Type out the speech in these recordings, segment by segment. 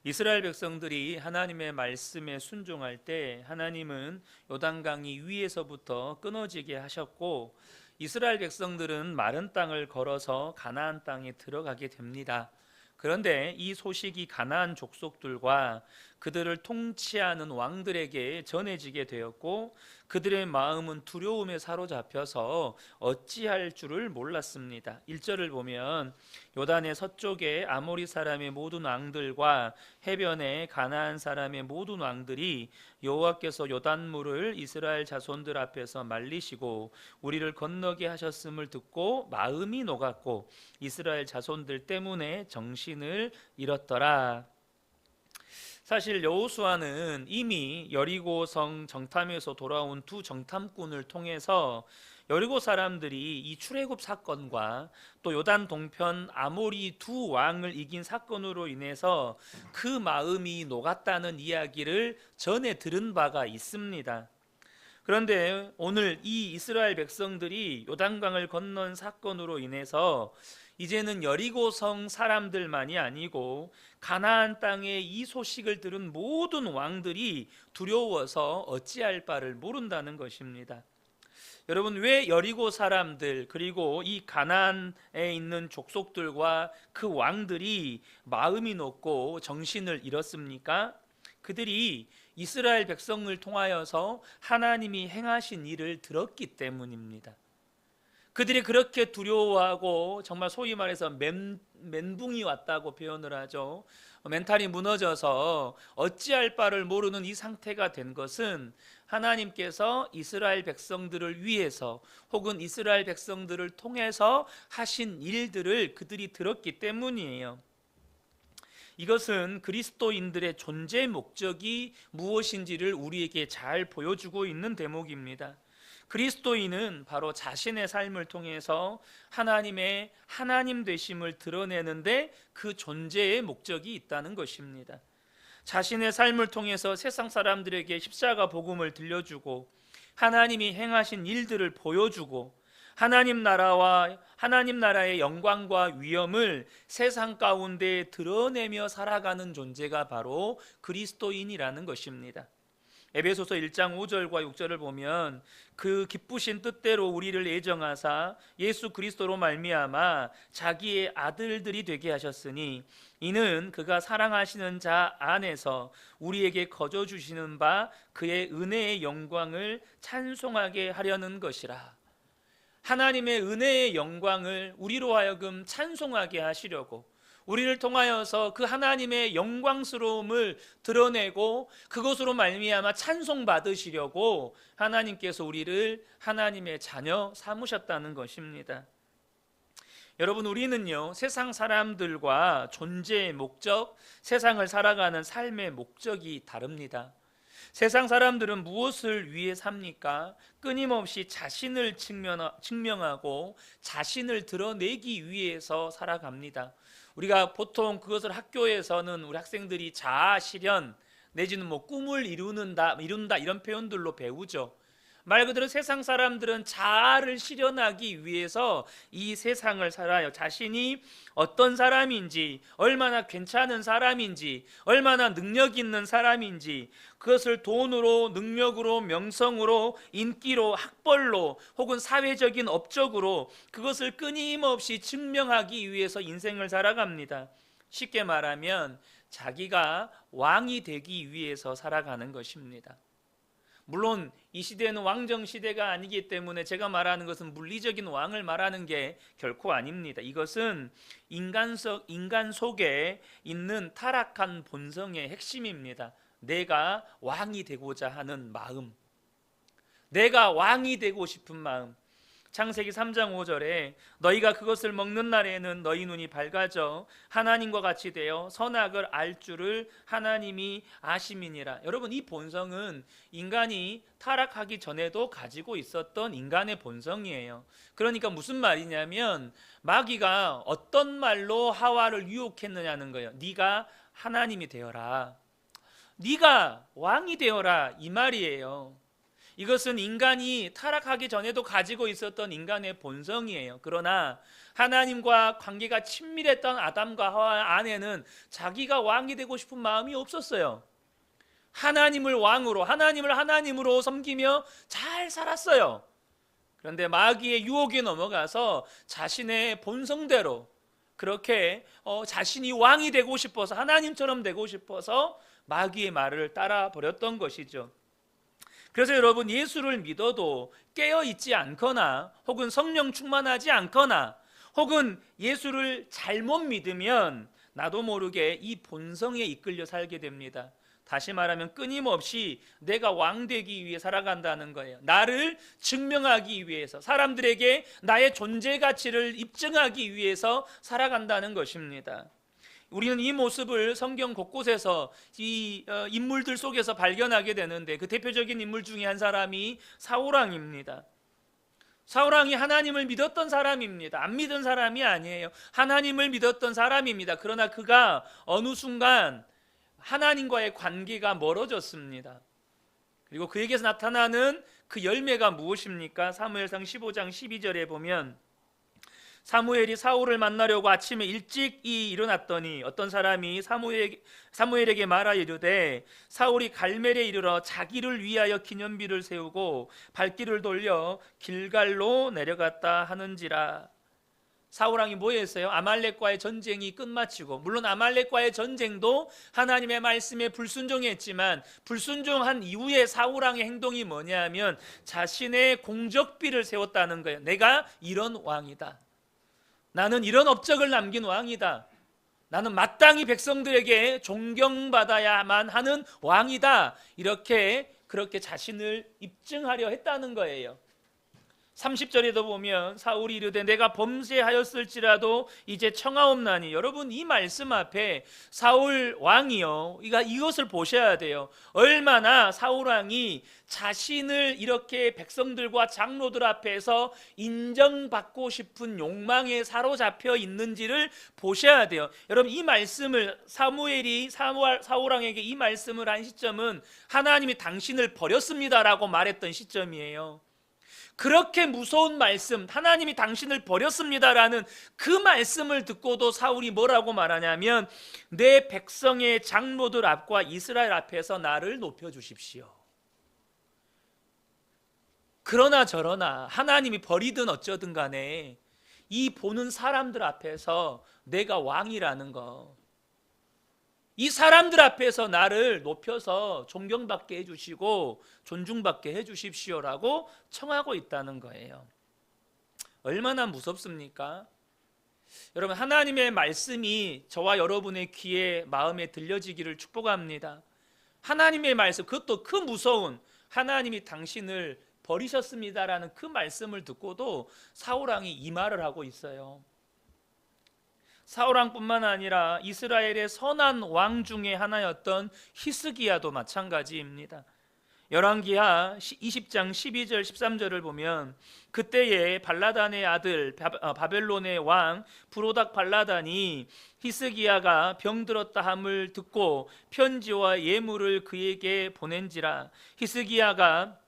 이스라엘 백성들이 하나님의 말씀에 순종할 때 하나님은 요단강이 위에서부터 끊어지게 하셨고, 이스라엘 백성들은 마른 땅을 걸어서 가나안 땅에 들어가게 됩니다. 그런데 이 소식이 가나안 족속들과 그들을 통치하는 왕들에게 전해지게 되었고, 그들의 마음은 두려움에 사로잡혀서 어찌할 줄을 몰랐습니다. 1절을 보면 요단의 서쪽에 아모리 사람의 모든 왕들과 해변에 가나안 사람의 모든 왕들이 여호와께서 요단물을 이스라엘 자손들 앞에서 말리시고 우리를 건너게 하셨음을 듣고 마음이 녹았고 이스라엘 자손들 때문에 정신을 잃었더라. 사실 여호수아는 이미 여리고성 정탐에서 돌아온 두 정탐꾼을 통해서 여리고 사람들이 이 출애굽 사건과 또 요단 동편 아모리 두 왕을 이긴 사건으로 인해서 그 마음이 녹았다는 이야기를 전해 들은 바가 있습니다. 그런데 오늘 이 이스라엘 백성들이 요단강을 건넌 사건으로 인해서 이제는 여리고성 사람들만이 아니고 가나안 땅에 이 소식을 들은 모든 왕들이 두려워서 어찌할 바를 모른다는 것입니다. 여러분, 왜 여리고 사람들 그리고 이 가나안에 있는 족속들과 그 왕들이 마음이 높고 정신을 잃었습니까? 그들이 이스라엘 백성을 통하여서 하나님이 행하신 일을 들었기 때문입니다. 그들이 그렇게 두려워하고 정말 소위 말해서 멘붕이 왔다고 표현을 하죠. 멘탈이 무너져서 어찌할 바를 모르는 이 상태가 된 것은 하나님께서 이스라엘 백성들을 위해서 혹은 이스라엘 백성들을 통해서 하신 일들을 그들이 들었기 때문이에요. 이것은 그리스도인들의 존재 목적이 무엇인지를 우리에게 잘 보여주고 있는 대목입니다. 그리스도인은 바로 자신의 삶을 통해서 하나님의 하나님 되심을 드러내는데 그 존재의 목적이 있다는 것입니다. 자신의 삶을 통해서 세상 사람들에게 십자가 복음을 들려주고 하나님이 행하신 일들을 보여주고 하나님 나라와 하나님 나라의 영광과 위엄을 세상 가운데 드러내며 살아가는 존재가 바로 그리스도인이라는 것입니다. 에베소서 1장 5절과 6절을 보면 그 기쁘신 뜻대로 우리를 예정하사 예수 그리스도로 말미암아 자기의 아들들이 되게 하셨으니 이는 그가 사랑하시는 자 안에서 우리에게 거저 주시는 바 그의 은혜의 영광을 찬송하게 하려는 것이라. 하나님의 은혜의 영광을 우리로 하여금 찬송하게 하시려고, 우리를 통하여서 그 하나님의 영광스러움을 드러내고 그것으로 말미암아 찬송 받으시려고 하나님께서 우리를 하나님의 자녀 삼으셨다는 것입니다. 여러분, 우리는요 세상 사람들과 존재의 목적, 세상을 살아가는 삶의 목적이 다릅니다. 세상 사람들은 무엇을 위해 삽니까? 끊임없이 자신을 증명하고 자신을 드러내기 위해서 살아갑니다. 우리가 보통 그것을 학교에서는 우리 학생들이 자아 실현 내지는 꿈을 이룬다 이런 표현들로 배우죠. 말 그대로 세상 사람들은 자아를 실현하기 위해서 이 세상을 살아요. 자신이 어떤 사람인지, 얼마나 괜찮은 사람인지, 얼마나 능력 있는 사람인지, 그것을 돈으로, 능력으로, 명성으로, 인기로, 학벌로 혹은 사회적인 업적으로 그것을 끊임없이 증명하기 위해서 인생을 살아갑니다. 쉽게 말하면 자기가 왕이 되기 위해서 살아가는 것입니다. 물론 이 시대는 왕정 시대가 아니기 때문에 제가 말하는 것은 물리적인 왕을 말하는 게 결코 아닙니다. 이것은 인간 속에 있는 타락한 본성의 핵심입니다. 내가 왕이 되고자 하는 마음, 내가 왕이 되고 싶은 마음. 창세기 3장 5절에 너희가 그것을 먹는 날에는 너희 눈이 밝아져 하나님과 같이 되어 선악을 알 줄을 하나님이 아심이니라. 여러분, 이 본성은 인간이 타락하기 전에도 가지고 있었던 인간의 본성이에요. 그러니까 무슨 말이냐면 마귀가 어떤 말로 하와를 유혹했느냐는 거예요. 네가 하나님이 되어라, 네가 왕이 되어라, 이 말이에요. 이것은 인간이 타락하기 전에도 가지고 있었던 인간의 본성이에요. 그러나 하나님과 관계가 친밀했던 아담과 하와 안에는 자기가 왕이 되고 싶은 마음이 없었어요. 하나님을 왕으로, 하나님을 하나님으로 섬기며 잘 살았어요. 그런데 마귀의 유혹에 넘어가서 자신의 본성대로 그렇게 자신이 왕이 되고 싶어서, 하나님처럼 되고 싶어서 마귀의 말을 따라 버렸던 것이죠. 그래서 여러분, 예수를 믿어도 깨어있지 않거나 혹은 성령 충만하지 않거나 혹은 예수를 잘못 믿으면 나도 모르게 이 본성에 이끌려 살게 됩니다. 다시 말하면 끊임없이 내가 왕 되기 위해 살아간다는 거예요. 나를 증명하기 위해서, 사람들에게 나의 존재 가치를 입증하기 위해서 살아간다는 것입니다. 우리는 이 모습을 성경 곳곳에서 이 인물들 속에서 발견하게 되는데, 그 대표적인 인물 중에 한 사람이 사울왕입니다. 사울왕이 하나님을 믿었던 사람입니다. 안 믿은 사람이 아니에요. 하나님을 믿었던 사람입니다. 그러나 그가 어느 순간 하나님과의 관계가 멀어졌습니다. 그리고 그에게서 나타나는 그 열매가 무엇입니까? 사무엘상 15장 12절에 보면 사무엘이 사울을 만나려고 아침에 일찍 일어났더니 어떤 사람이 사무엘에게 말하여 이르되 사울이 갈멜에 이르러 자기를 위하여 기념비를 세우고 발길을 돌려 길갈로 내려갔다 하는지라. 사울왕이 뭐 했어요? 아말렉과의 전쟁이 끝마치고, 물론 아말렉과의 전쟁도 하나님의 말씀에 불순종했지만 불순종한 이후에 사울왕의 행동이 뭐냐면 자신의 공적비를 세웠다는 거예요. 내가 이런 왕이다. 나는 이런 업적을 남긴 왕이다. 나는 마땅히 백성들에게 존경받아야만 하는 왕이다. 그렇게 자신을 입증하려 했다는 거예요. 30절에도 보면 사울이 이르되 내가 범죄하였을지라도 이제 청하옵나니. 여러분, 이 말씀 앞에 사울 왕이요, 이것을 보셔야 돼요. 얼마나 사울 왕이 자신을 이렇게 백성들과 장로들 앞에서 인정받고 싶은 욕망에 사로잡혀 있는지를 보셔야 돼요. 여러분, 이 말씀을 사무엘이 사울 왕에게 이 말씀을 한 시점은 하나님이 당신을 버렸습니다라고 말했던 시점이에요. 그렇게 무서운 말씀, 하나님이 당신을 버렸습니다라는 그 말씀을 듣고도 사울이 뭐라고 말하냐면 내 백성의 장로들 앞과 이스라엘 앞에서 나를 높여주십시오. 그러나 저러나 하나님이 버리든 어쩌든 간에 이 보는 사람들 앞에서 내가 왕이라는 거, 이 사람들 앞에서 나를 높여서 존경받게 해주시고 존중받게 해주십시오라고 청하고 있다는 거예요. 얼마나 무섭습니까? 여러분, 하나님의 말씀이 저와 여러분의 귀에, 마음에 들려지기를 축복합니다. 하나님의 말씀, 그것도 그 무서운 하나님이 당신을 버리셨습니다라는 그 말씀을 듣고도 사울왕이 이 말을 하고 있어요. 사울왕뿐만 아니라 이스라엘의 선한 왕 중에 하나였던 히스기야도 마찬가지입니다. 열왕기하 20장 12절 13절을 보면 그때에 발라단의 아들 바벨론의 왕 브로닥 발라단이 히스기야가 병들었다 함을 듣고 편지와 예물을 그에게 보낸지라. 히스기야가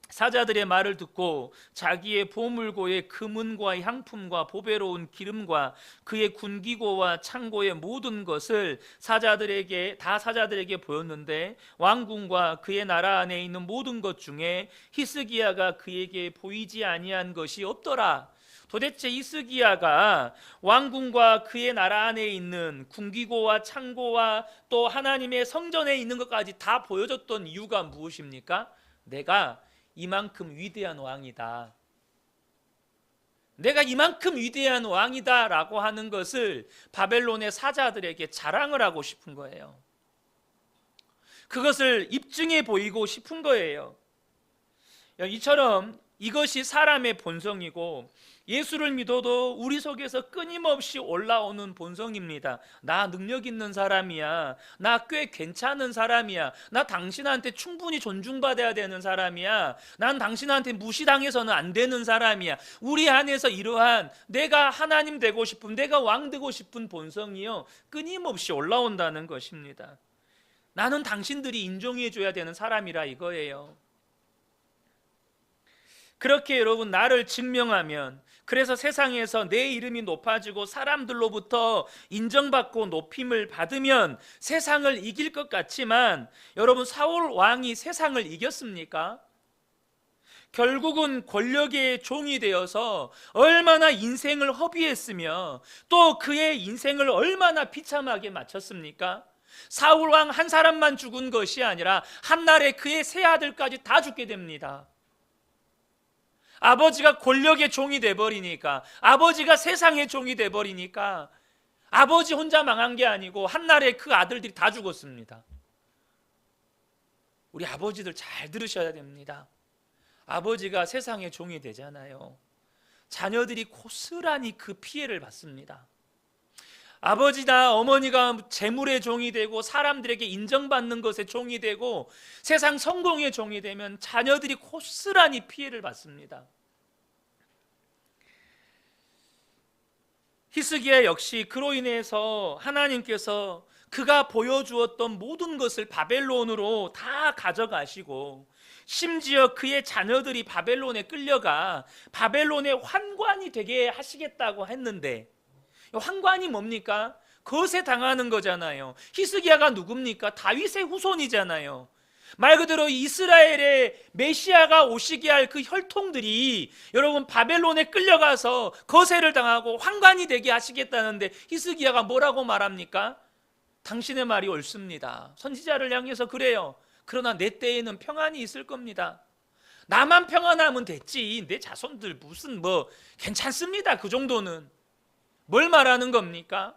사자들의 말을 듣고 자기의 보물고의 금은과 향품과 보배로운 기름과 그의 군기고와 창고의 모든 것을 사자들에게 보였는데 왕궁과 그의 나라 안에 있는 모든 것 중에 히스기야가 그에게 보이지 아니한 것이 없더라. 도대체 히스기야가 왕궁과 그의 나라 안에 있는 군기고와 창고와 또 하나님의 성전에 있는 것까지 다 보여줬던 이유가 무엇입니까? 내가 이만큼 위대한 왕이다. 내가 이만큼 위대한 왕이다 라고 하는 것을 바벨론의 사자들에게 자랑을 하고 싶은 거예요. 그것을 입증해 보이고 싶은 거예요. 이처럼 이것이 사람의 본성이고 예수를 믿어도 우리 속에서 끊임없이 올라오는 본성입니다. 나 능력 있는 사람이야. 나 꽤 괜찮은 사람이야. 나 당신한테 충분히 존중받아야 되는 사람이야. 난 당신한테 무시당해서는 안 되는 사람이야. 우리 안에서 이러한 내가 하나님 되고 싶은, 내가 왕 되고 싶은 본성이요, 끊임없이 올라온다는 것입니다. 나는 당신들이 인정해 줘야 되는 사람이라 이거예요. 그렇게 여러분 나를 증명하면, 그래서 세상에서 내 이름이 높아지고 사람들로부터 인정받고 높임을 받으면 세상을 이길 것 같지만, 여러분 사울 왕이 세상을 이겼습니까? 결국은 권력의 종이 되어서 얼마나 인생을 허비했으며 또 그의 인생을 얼마나 비참하게 마쳤습니까? 사울 왕 한 사람만 죽은 것이 아니라 한날에 그의 세 아들까지 다 죽게 됩니다. 아버지가 권력의 종이 돼버리니까, 아버지가 세상의 종이 돼버리니까 아버지 혼자 망한 게 아니고 한날에 그 아들들이 다 죽었습니다. 우리 아버지들 잘 들으셔야 됩니다. 아버지가 세상의 종이 되잖아요. 자녀들이 고스란히 그 피해를 받습니다. 아버지나 어머니가 재물의 종이 되고 사람들에게 인정받는 것의 종이 되고 세상 성공의 종이 되면 자녀들이 고스란히 피해를 받습니다. 히스기야 역시 그로 인해서 하나님께서 그가 보여주었던 모든 것을 바벨론으로 다 가져가시고, 심지어 그의 자녀들이 바벨론에 끌려가 바벨론의 환관이 되게 하시겠다고 했는데, 환관이 뭡니까? 거세 당하는 거잖아요. 히스기야가 누굽니까? 다윗의 후손이잖아요. 말 그대로 이스라엘의 메시아가 오시게 할 그 혈통들이 여러분 바벨론에 끌려가서 거세를 당하고 환관이 되게 하시겠다는데, 히스기야가 뭐라고 말합니까? 당신의 말이 옳습니다. 선지자를 향해서 그래요. 그러나 내 때에는 평안이 있을 겁니다. 나만 평안하면 됐지, 내 자손들 무슨 괜찮습니다. 그 정도는. 뭘 말하는 겁니까?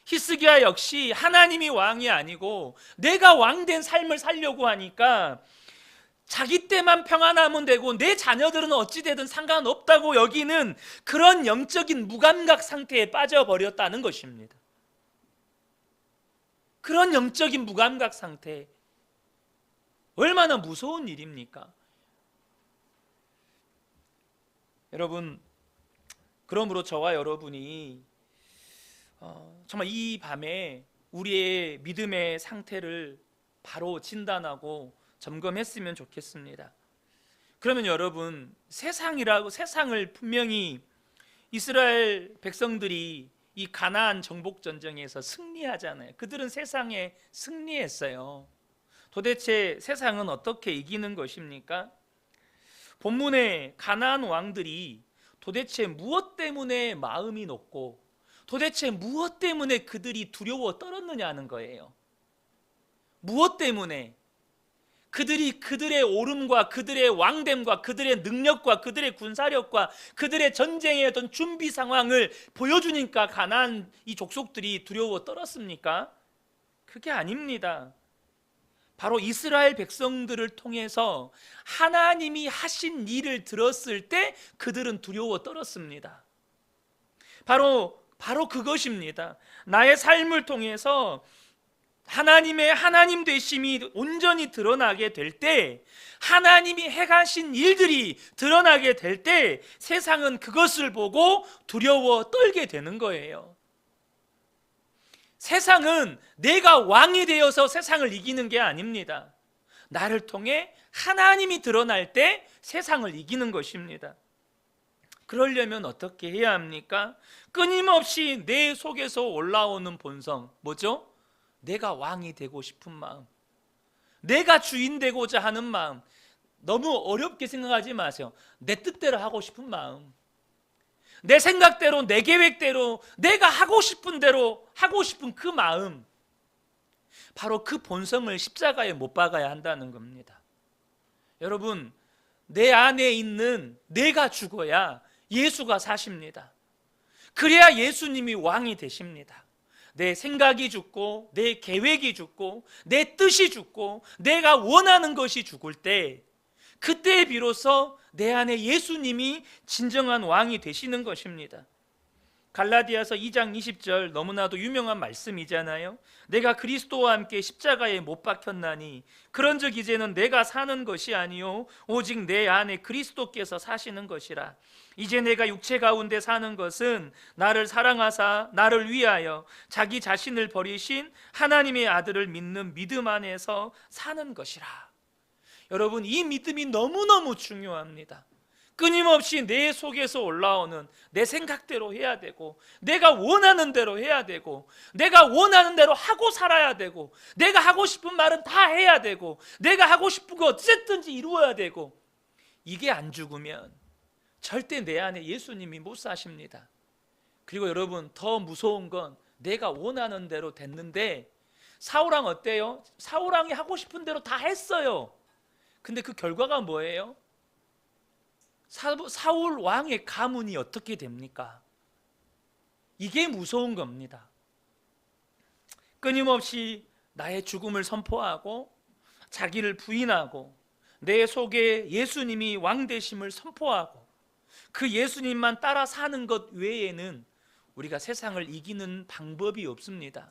히스기야 역시 하나님이 왕이 아니고 내가 왕된 삶을 살려고 하니까 자기 때만 평안하면 되고 내 자녀들은 어찌되든 상관없다고 여기는 그런 영적인 무감각 상태에 빠져버렸다는 것입니다. 그런 영적인 무감각 상태, 얼마나 무서운 일입니까? 여러분, 그러므로 저와 여러분이 정말 이 밤에 우리의 믿음의 상태를 바로 진단하고 점검했으면 좋겠습니다. 그러면 여러분, 세상을 분명히 이스라엘 백성들이 이 가나안 정복 전쟁에서 승리하잖아요. 그들은 세상에 승리했어요. 도대체 세상은 어떻게 이기는 것입니까? 본문에 가나안 왕들이 도대체 무엇 때문에 마음이 높고 도대체 무엇 때문에 그들이 두려워 떨었느냐는 거예요. 무엇 때문에? 그들이 그들의 오름과 그들의 왕됨과 그들의 능력과 그들의 군사력과 그들의 전쟁의 어떤 준비 상황을 보여주니까 가나안 이 족속들이 두려워 떨었습니까? 그게 아닙니다. 바로 이스라엘 백성들을 통해서 하나님이 하신 일을 들었을 때 그들은 두려워 떨었습니다. 바로 그것입니다. 나의 삶을 통해서 하나님의 하나님 되심이 온전히 드러나게 될 때, 하나님이 행하신 일들이 드러나게 될 때 세상은 그것을 보고 두려워 떨게 되는 거예요. 세상은 내가 왕이 되어서 세상을 이기는 게 아닙니다. 나를 통해 하나님이 드러날 때 세상을 이기는 것입니다. 그러려면 어떻게 해야 합니까? 끊임없이 내 속에서 올라오는 본성, 뭐죠? 내가 왕이 되고 싶은 마음, 내가 주인 되고자 하는 마음. 너무 어렵게 생각하지 마세요. 내 뜻대로 하고 싶은 마음, 내 생각대로, 내 계획대로, 내가 하고 싶은 대로 하고 싶은 그 마음, 바로 그 본성을 십자가에 못 박아야 한다는 겁니다. 여러분, 내 안에 있는 내가 죽어야 예수가 사십니다. 그래야 예수님이 왕이 되십니다. 내 생각이 죽고 내 계획이 죽고 내 뜻이 죽고 내가 원하는 것이 죽을 때, 그때 비로소 내 안에 예수님이 진정한 왕이 되시는 것입니다. 갈라디아서 2장 20절 너무나도 유명한 말씀이잖아요. 내가 그리스도와 함께 십자가에 못 박혔나니 그런즉 이제는 내가 사는 것이 아니요 오직 내 안에 그리스도께서 사시는 것이라. 이제 내가 육체 가운데 사는 것은 나를 사랑하사 나를 위하여 자기 자신을 버리신 하나님의 아들을 믿는 믿음 안에서 사는 것이라. 여러분, 이 믿음이 너무너무 중요합니다. 끊임없이 내 속에서 올라오는 내 생각대로 해야 되고, 내가 원하는 대로 해야 되고, 내가 원하는 대로 하고 살아야 되고, 내가 하고 싶은 말은 다 해야 되고, 내가 하고 싶은 거 어쨌든지 이루어야 되고, 이게 안 죽으면 절대 내 안에 예수님이 못 사십니다. 그리고 여러분, 더 무서운 건 내가 원하는 대로 됐는데, 사울왕 어때요? 사울왕이 하고 싶은 대로 다 했어요. 근데 그 결과가 뭐예요? 사울 왕의 가문이 어떻게 됩니까? 이게 무서운 겁니다. 끊임없이 나의 죽음을 선포하고, 자기를 부인하고, 내 속에 예수님이 왕 되심을 선포하고, 그 예수님만 따라 사는 것 외에는 우리가 세상을 이기는 방법이 없습니다.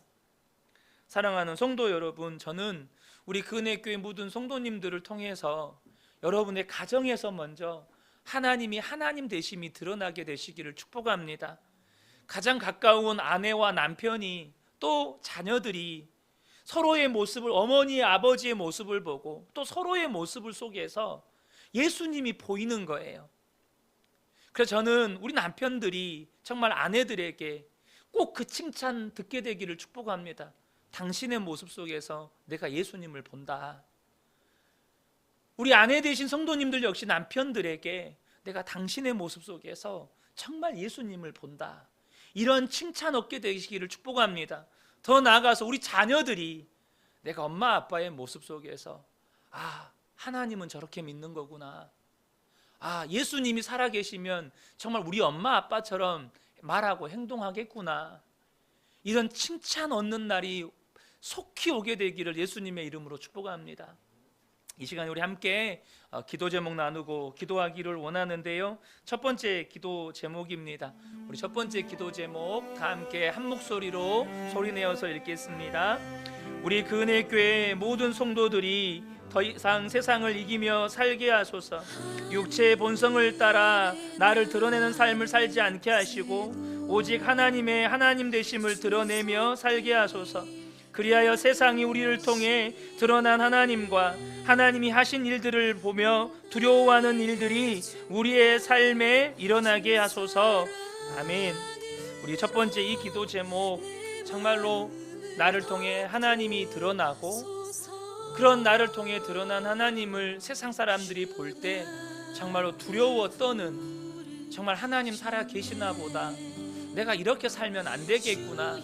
사랑하는 성도 여러분, 저는 우리 근혜교회 모든 성도님들을 통해서 여러분의 가정에서 먼저 하나님이 하나님 되심이 드러나게 되시기를 축복합니다. 가장 가까운 아내와 남편이, 또 자녀들이 서로의 모습을, 어머니 아버지의 모습을 보고 또 서로의 모습을 속에서 예수님이 보이는 거예요. 그래서 저는 우리 남편들이 정말 아내들에게 꼭 그 칭찬 듣게 되기를 축복합니다. 당신의 모습 속에서 내가 예수님을 본다. 우리 아내 되신 성도님들 역시 남편들에게 내가 당신의 모습 속에서 정말 예수님을 본다, 이런 칭찬 얻게 되시기를 축복합니다. 더 나아가서 우리 자녀들이 내가 엄마 아빠의 모습 속에서 하나님은 저렇게 믿는 거구나, 예수님이 살아계시면 정말 우리 엄마 아빠처럼 말하고 행동하겠구나, 이런 칭찬 얻는 날이 속히 오게 되기를 예수님의 이름으로 축복합니다. 이 시간에 우리 함께 기도 제목 나누고 기도하기를 원하는데요, 첫 번째 기도 제목입니다. 우리 첫 번째 기도 제목 다 함께 한 목소리로 소리내어서 읽겠습니다. 우리 근혜교회 모든 성도들이 더 이상 세상을 이기며 살게 하소서. 육체의 본성을 따라 나를 드러내는 삶을 살지 않게 하시고 오직 하나님의 하나님 되심을 드러내며 살게 하소서. 그리하여 세상이 우리를 통해 드러난 하나님과 하나님이 하신 일들을 보며 두려워하는 일들이 우리의 삶에 일어나게 하소서. 아멘. 우리 첫 번째 이 기도 제목, 정말로 나를 통해 하나님이 드러나고, 그런 나를 통해 드러난 하나님을 세상 사람들이 볼 때 정말로 두려워 떠는, 정말 하나님 살아 계시나 보다, 내가 이렇게 살면 안 되겠구나,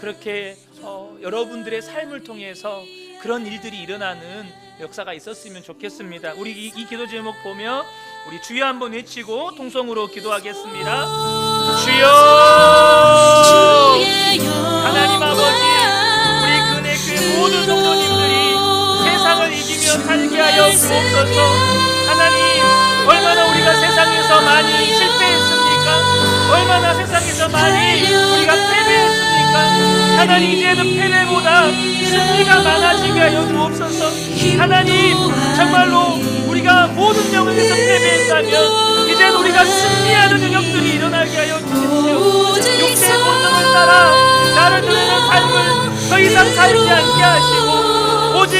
그렇게 여러분들의 삶을 통해서 그런 일들이 일어나는 역사가 있었으면 좋겠습니다. 우리 이 기도 제목 보며 우리 주여 한번 외치고 통성으로 기도하겠습니다. 주여! 하나님 아버지, 우리 근혜교회 모든 성도님들이 세상을 이기며 살게 하여 주옵소서. 하나님, 얼마나 우리가 세상에서 많이 실패했습니까? 얼마나 세상에서 많이 우리가 패배했습니까? 하나님, 이제는 패배보다 승리가 많아지게 하여 주옵소서. 하나님, 정말로 우리가 모든 영을 위해서 패배했다면 이제는 우리가 승리하는 능력들이 일어나게 하여 주십시오. 육체의 본성을 따라 나를 드러내는 삶을 더 이상 살지 않게 하시고 오직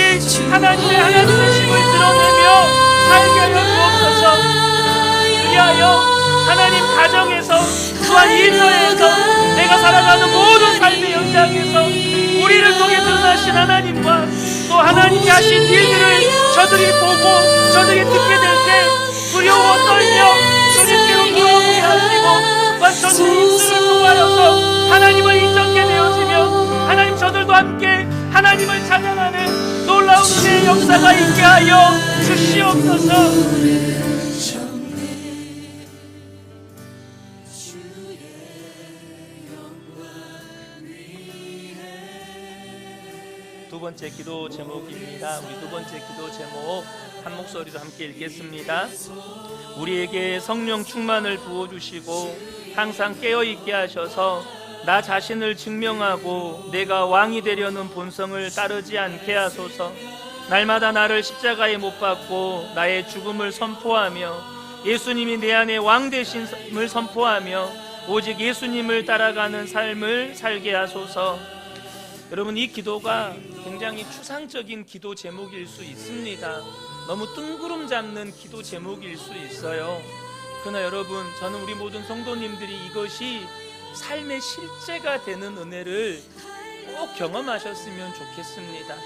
하나님의 하나님 되심을 드러내며 살게 하여 주옵소서. 그리하여 하나님 가정에서, 또한 일터에서, 내가 살아가는 모든 삶의 현장에서 우리를 통해 드러나신 하나님과 또 하나님이 하신 일들을 저들이 보고 저들이 듣게 될 때 두려워 떨며 주님께로 돌아오게 하시고 완전히 입술을 통하여서 하나님을 인정하게 되어지며 하나님, 저들도 함께 하나님을 찬양하는 놀라운 은혜의 역사가 있게 하여 주시옵소서. 두 번째 기도 제목입니다. 우리 두 번째 기도 제목 한 목소리로 함께 읽겠습니다. 우리에게 성령 충만을 부어주시고 항상 깨어있게 하셔서 나 자신을 증명하고 내가 왕이 되려는 본성을 따르지 않게 하소서. 날마다 나를 십자가에 못 박고 나의 죽음을 선포하며 예수님이 내 안에 왕 되심을 선포하며 오직 예수님을 따라가는 삶을 살게 하소서. 여러분, 이 기도가 굉장히 추상적인 기도 제목일 수 있습니다. 너무 뜬구름 잡는 기도 제목일 수 있어요. 그러나 여러분, 저는 우리 모든 성도님들이 이것이 삶의 실제가 되는 은혜를 꼭 경험하셨으면 좋겠습니다.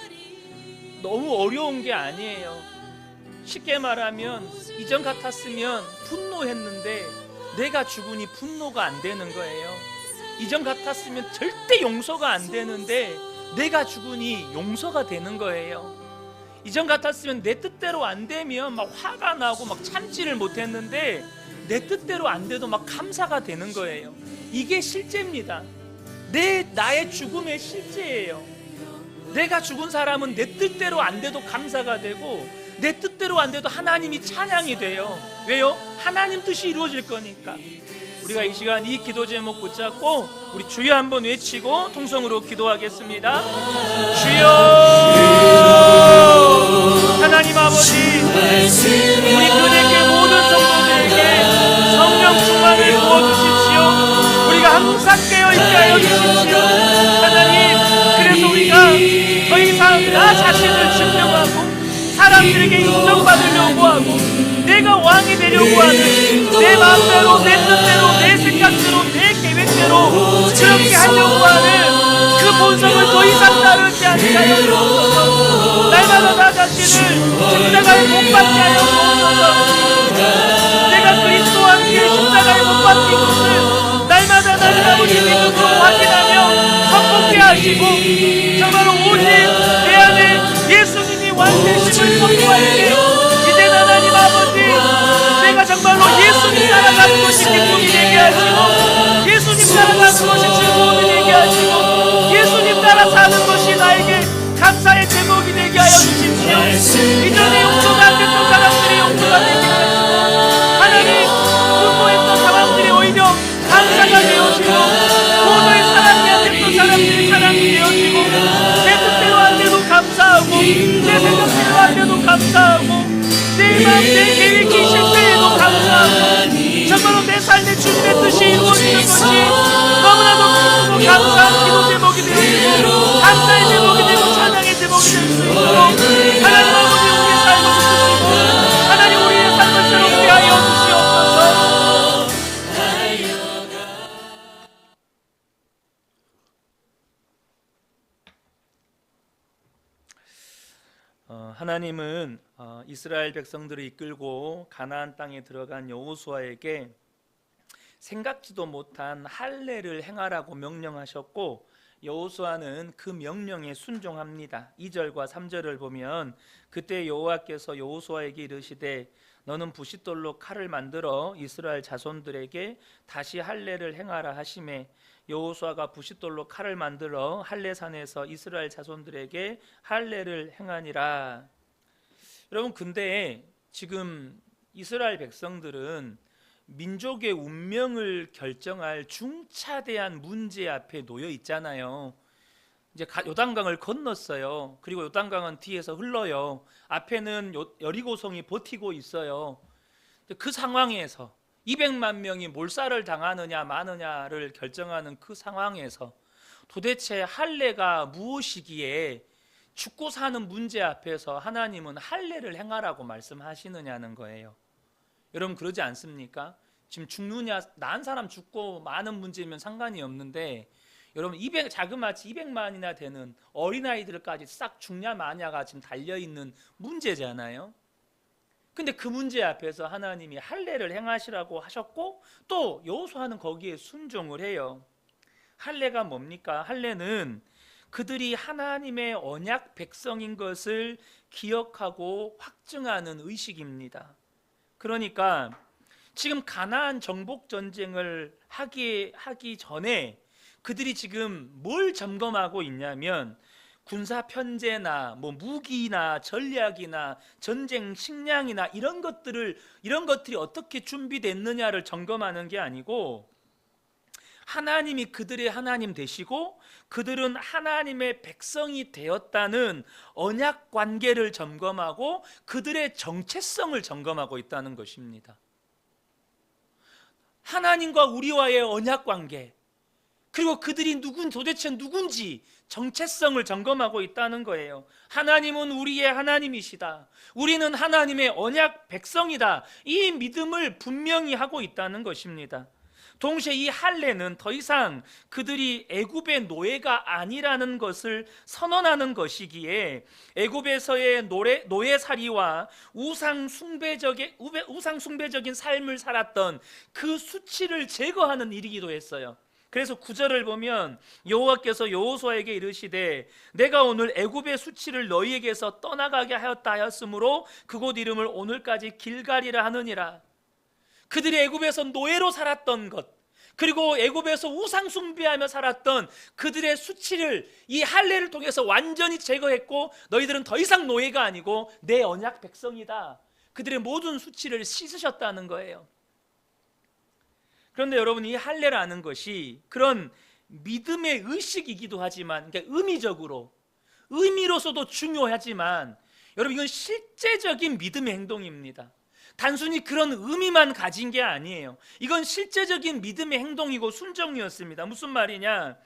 너무 어려운 게 아니에요. 쉽게 말하면 이전 같았으면 분노했는데 내가 죽으니 분노가 안 되는 거예요. 이전 같았으면 절대 용서가 안 되는데 내가 죽으니 용서가 되는 거예요. 이전 같았으면 내 뜻대로 안 되면 막 화가 나고 막 참지를 못했는데 내 뜻대로 안 돼도 막 감사가 되는 거예요. 이게 실제입니다. 나의 죽음의 실제예요. 내가 죽은 사람은 내 뜻대로 안 돼도 감사가 되고 내 뜻대로 안 돼도 하나님이 찬양이 돼요. 왜요? 하나님 뜻이 이루어질 거니까. 우리가 이 시간 이 기도 제목 붙잡고 우리 주여 한번 외치고 통성으로 기도하겠습니다. 주여, 하나님 아버지, 우리 교회의 모든 성도들에게 성령 충만을 부어주십시오. 우리가 항상 깨어있게 하여 주십시오. 하나님, 그래서 우리가 더 이상 나 자신을 증명하고 사람들에게 인정받으려고 하고 내가 왕이 되려고 하는 내 마음대로, 내 뜻대로, 내 생각대로, 내 계획대로 그렇게 하려고 하는 그 본성을 더 이상 따르지 않게 하여 주옵소서. 날마다 나 자신을 십자가에 못 박게 하여 주옵소서. 내가 그리스도와 함께 십자가에 못 박힌 것을 날마다 나는 아버지 믿음으로 확인하며 선포케 하시고 정말로 오직 내 안에 예수님이 완전심을 선포할 때 이제 하나님 아버지, 내가 정말로 예수님 따라가는 것이 기쁨이 되게 하시고 예수님 따라가는 것이 즐거움이 되게 하시고 예수님 따라 사는 것이 나에게 감사의 제목이 되게 하여 주십시오. 이전에 용서가 안 됐던 사람들이 용서가 되게 하시고 하나님, 분노했던 사람들이 오히려 감사가 되어지고 도저히 사랑이 안 됐던 사람들이 사랑이 되어지고 내 뜻대로 안 돼도 감사하고 내 생각대로 안 돼도 감사하고 내 마음, 내 계획이 실패해도 감사하고 정말로 내 삶의 주님의 뜻이 이루어지는 것이 너무나도 기쁘고 감사한 기도 제목이 되어지고 감사의 제목이 되고 찬양의 제목이 될 수 있도록 하나님 아버지, 우리의 삶을 붙드시고 하나님 우리의 삶을 새롭게 하여 주시옵소서. 하나님은 이스라엘 백성들을 이끌고 가나안 땅에 들어간 여호수아에게 생각지도 못한 할례를 행하라고 명령하셨고 여호수아는 그 명령에 순종합니다. 2절과 3절을 보면 그때 여호와께서 여호수아에게 이르시되 너는 부싯돌로 칼을 만들어 이스라엘 자손들에게 다시 할례를 행하라 하시매 여호수아가 부싯돌로 칼을 만들어 할례산에서 이스라엘 자손들에게 할례를 행하니라. 여러분, 근데 지금 이스라엘 백성들은 민족의 운명을 결정할 중차대한 문제 앞에 놓여 있잖아요. 이제 요단강을 건넜어요. 그리고 요단강은 뒤에서 흘러요. 앞에는 여리고성이 버티고 있어요. 그 상황에서 200만 명이 몰살을 당하느냐 마느냐를 결정하는 그 상황에서 도대체 할례가 무엇이기에 죽고 사는 문제 앞에서 하나님은 할례를 행하라고 말씀하시느냐는 거예요. 여러분, 그러지 않습니까? 지금 죽느냐, 난 사람 죽고 많은 문제면 상관이 없는데 여러분, 자그마치 200만이나 되는 어린아이들까지 싹 죽냐 마냐가 지금 달려있는 문제잖아요. 근데 그 문제 앞에서 하나님이 할례를 행하시라고 하셨고 또 여호수아는 거기에 순종을 해요. 할례가 뭡니까? 할례는 그들이 하나님의 언약 백성인 것을 기억하고 확증하는 의식입니다. 그러니까 지금 가나안 정복 전쟁을 하기 전에 그들이 지금 뭘 점검하고 있냐면 군사 편제나 무기나 전략이나 전쟁 식량이나 이런 것들이 어떻게 준비됐느냐를 점검하는 게 아니고 하나님이 그들의 하나님 되시고 그들은 하나님의 백성이 되었다는 언약 관계를 점검하고 그들의 정체성을 점검하고 있다는 것입니다. 하나님과 우리와의 언약 관계, 그리고 그들이 도대체 누군지 정체성을 점검하고 있다는 거예요. 하나님은 우리의 하나님이시다. 우리는 하나님의 언약 백성이다. 이 믿음을 분명히 하고 있다는 것입니다. 동시에 이 할례는 더 이상 그들이 애굽의 노예가 아니라는 것을 선언하는 것이기에 애굽에서의 노예살이와 우상 숭배적인 삶을 살았던 그 수치를 제거하는 일이기도 했어요. 그래서 9절을 보면 여호와께서 여호수아에게 이르시되 내가 오늘 애굽의 수치를 너희에게서 떠나가게 하였다 하였으므로 그곳 이름을 오늘까지 길갈이라 하느니라. 그들이 애굽에서 노예로 살았던 것, 그리고 애굽에서 우상 숭배하며 살았던 그들의 수치를 이 할례를 통해서 완전히 제거했고, 너희들은 더 이상 노예가 아니고 내 언약 백성이다. 그들의 모든 수치를 씻으셨다는 거예요. 그런데 여러분, 이 할례라는 것이 그런 믿음의 의식이기도 하지만, 그러니까 의미로서도 중요하지만, 여러분, 이건 실제적인 믿음의 행동입니다. 단순히 그런 의미만 가진 게 아니에요. 이건 실제적인 믿음의 행동이고 순종이었습니다. 무슨 말이냐?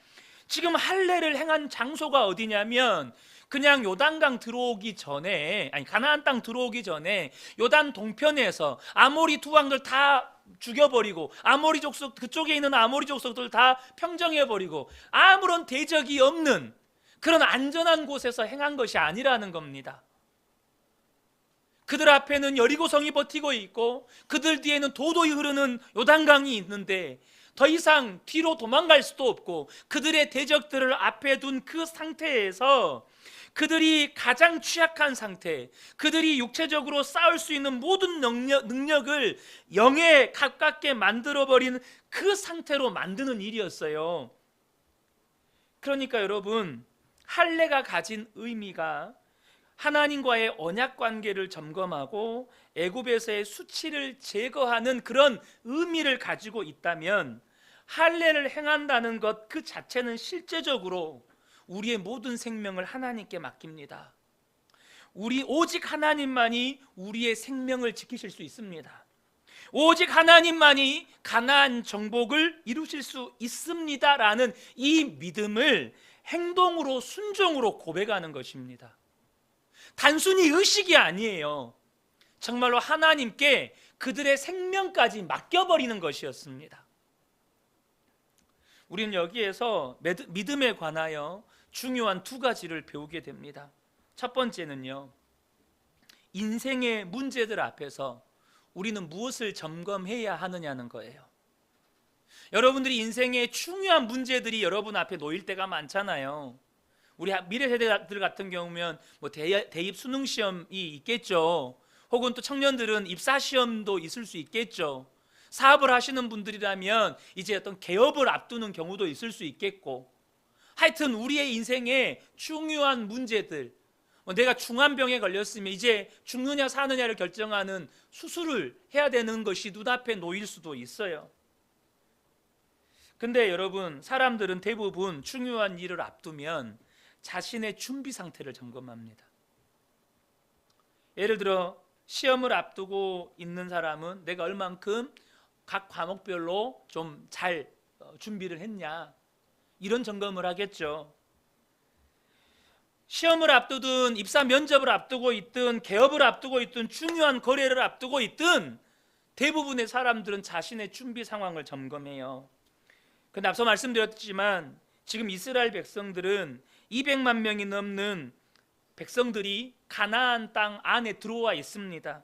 지금 할례를 행한 장소가 어디냐면, 그냥 요단강 들어오기 전에, 가나안 땅 들어오기 전에 요단 동편에서 아모리 투왕들 다 죽여버리고, 아모리 족속, 그쪽에 있는 아모리 족속들 다 평정해버리고, 아무런 대적이 없는 그런 안전한 곳에서 행한 것이 아니라는 겁니다. 그들 앞에는 여리고성이 버티고 있고, 그들 뒤에는 도도히 흐르는 요단강이 있는데, 더 이상 뒤로 도망갈 수도 없고, 그들의 대적들을 앞에 둔 그 상태에서 그들이 가장 취약한 상태, 그들이 육체적으로 싸울 수 있는 모든 능력을 영에 가깝게 만들어버린 그 상태로 만드는 일이었어요. 그러니까 여러분, 할례가 가진 의미가 하나님과의 언약 관계를 점검하고 애굽에서의 수치를 제거하는 그런 의미를 가지고 있다면, 할례를 행한다는 것 그 자체는 실제적으로 우리의 모든 생명을 하나님께 맡깁니다. 오직 하나님만이 우리의 생명을 지키실 수 있습니다. 오직 하나님만이 가나안 정복을 이루실 수 있습니다라는 이 믿음을 행동으로, 순종으로 고백하는 것입니다. 단순히 의식이 아니에요. 정말로 하나님께 그들의 생명까지 맡겨버리는 것이었습니다. 우리는 여기에서 믿음에 관하여 중요한 두 가지를 배우게 됩니다. 첫 번째는요, 인생의 문제들 앞에서 우리는 무엇을 점검해야 하느냐는 거예요. 여러분들이 인생의 중요한 문제들이 여러분 앞에 놓일 때가 많잖아요. 우리 미래 세대들 같은 경우면 대입 수능 시험이 있겠죠. 혹은 또 청년들은 입사 시험도 있을 수 있겠죠. 사업을 하시는 분들이라면 이제 어떤 개업을 앞두는 경우도 있을 수 있겠고, 하여튼 우리의 인생의 중요한 문제들, 내가 중환병에 걸렸으면 이제 죽느냐 사느냐를 결정하는 수술을 해야 되는 것이 눈앞에 놓일 수도 있어요. 근데 여러분, 사람들은 대부분 중요한 일을 앞두면 자신의 준비 상태를 점검합니다. 예를 들어 시험을 앞두고 있는 사람은 내가 얼만큼 각 과목별로 좀 잘 준비를 했냐, 이런 점검을 하겠죠. 시험을 앞두든 입사 면접을 앞두고 있든 개업을 앞두고 있든 중요한 거래를 앞두고 있든 대부분의 사람들은 자신의 준비 상황을 점검해요. 근데 앞서 말씀드렸지만 지금 이스라엘 백성들은 200만 명이 넘는 백성들이 가나안 땅 안에 들어와 있습니다.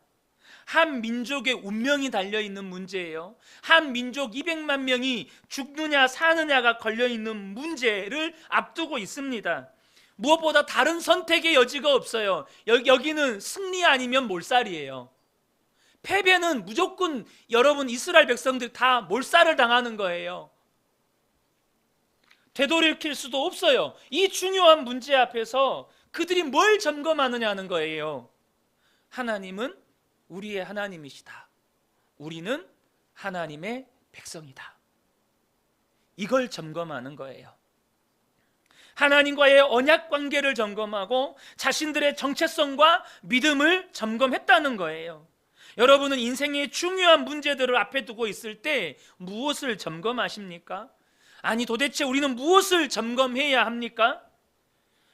한 민족의 운명이 달려있는 문제예요. 한 민족 200만 명이 죽느냐 사느냐가 걸려있는 문제를 앞두고 있습니다. 무엇보다 다른 선택의 여지가 없어요. 여기는 승리 아니면 몰살이에요. 패배는 무조건 여러분 이스라엘 백성들 다 몰살을 당하는 거예요. 되돌이킬 수도 없어요. 이 중요한 문제 앞에서 그들이 뭘 점검하느냐는 거예요. 하나님은 우리의 하나님이시다. 우리는 하나님의 백성이다. 이걸 점검하는 거예요. 하나님과의 언약 관계를 점검하고 자신들의 정체성과 믿음을 점검했다는 거예요. 여러분은 인생의 중요한 문제들을 앞에 두고 있을 때 무엇을 점검하십니까? 아니 도대체 우리는 무엇을 점검해야 합니까?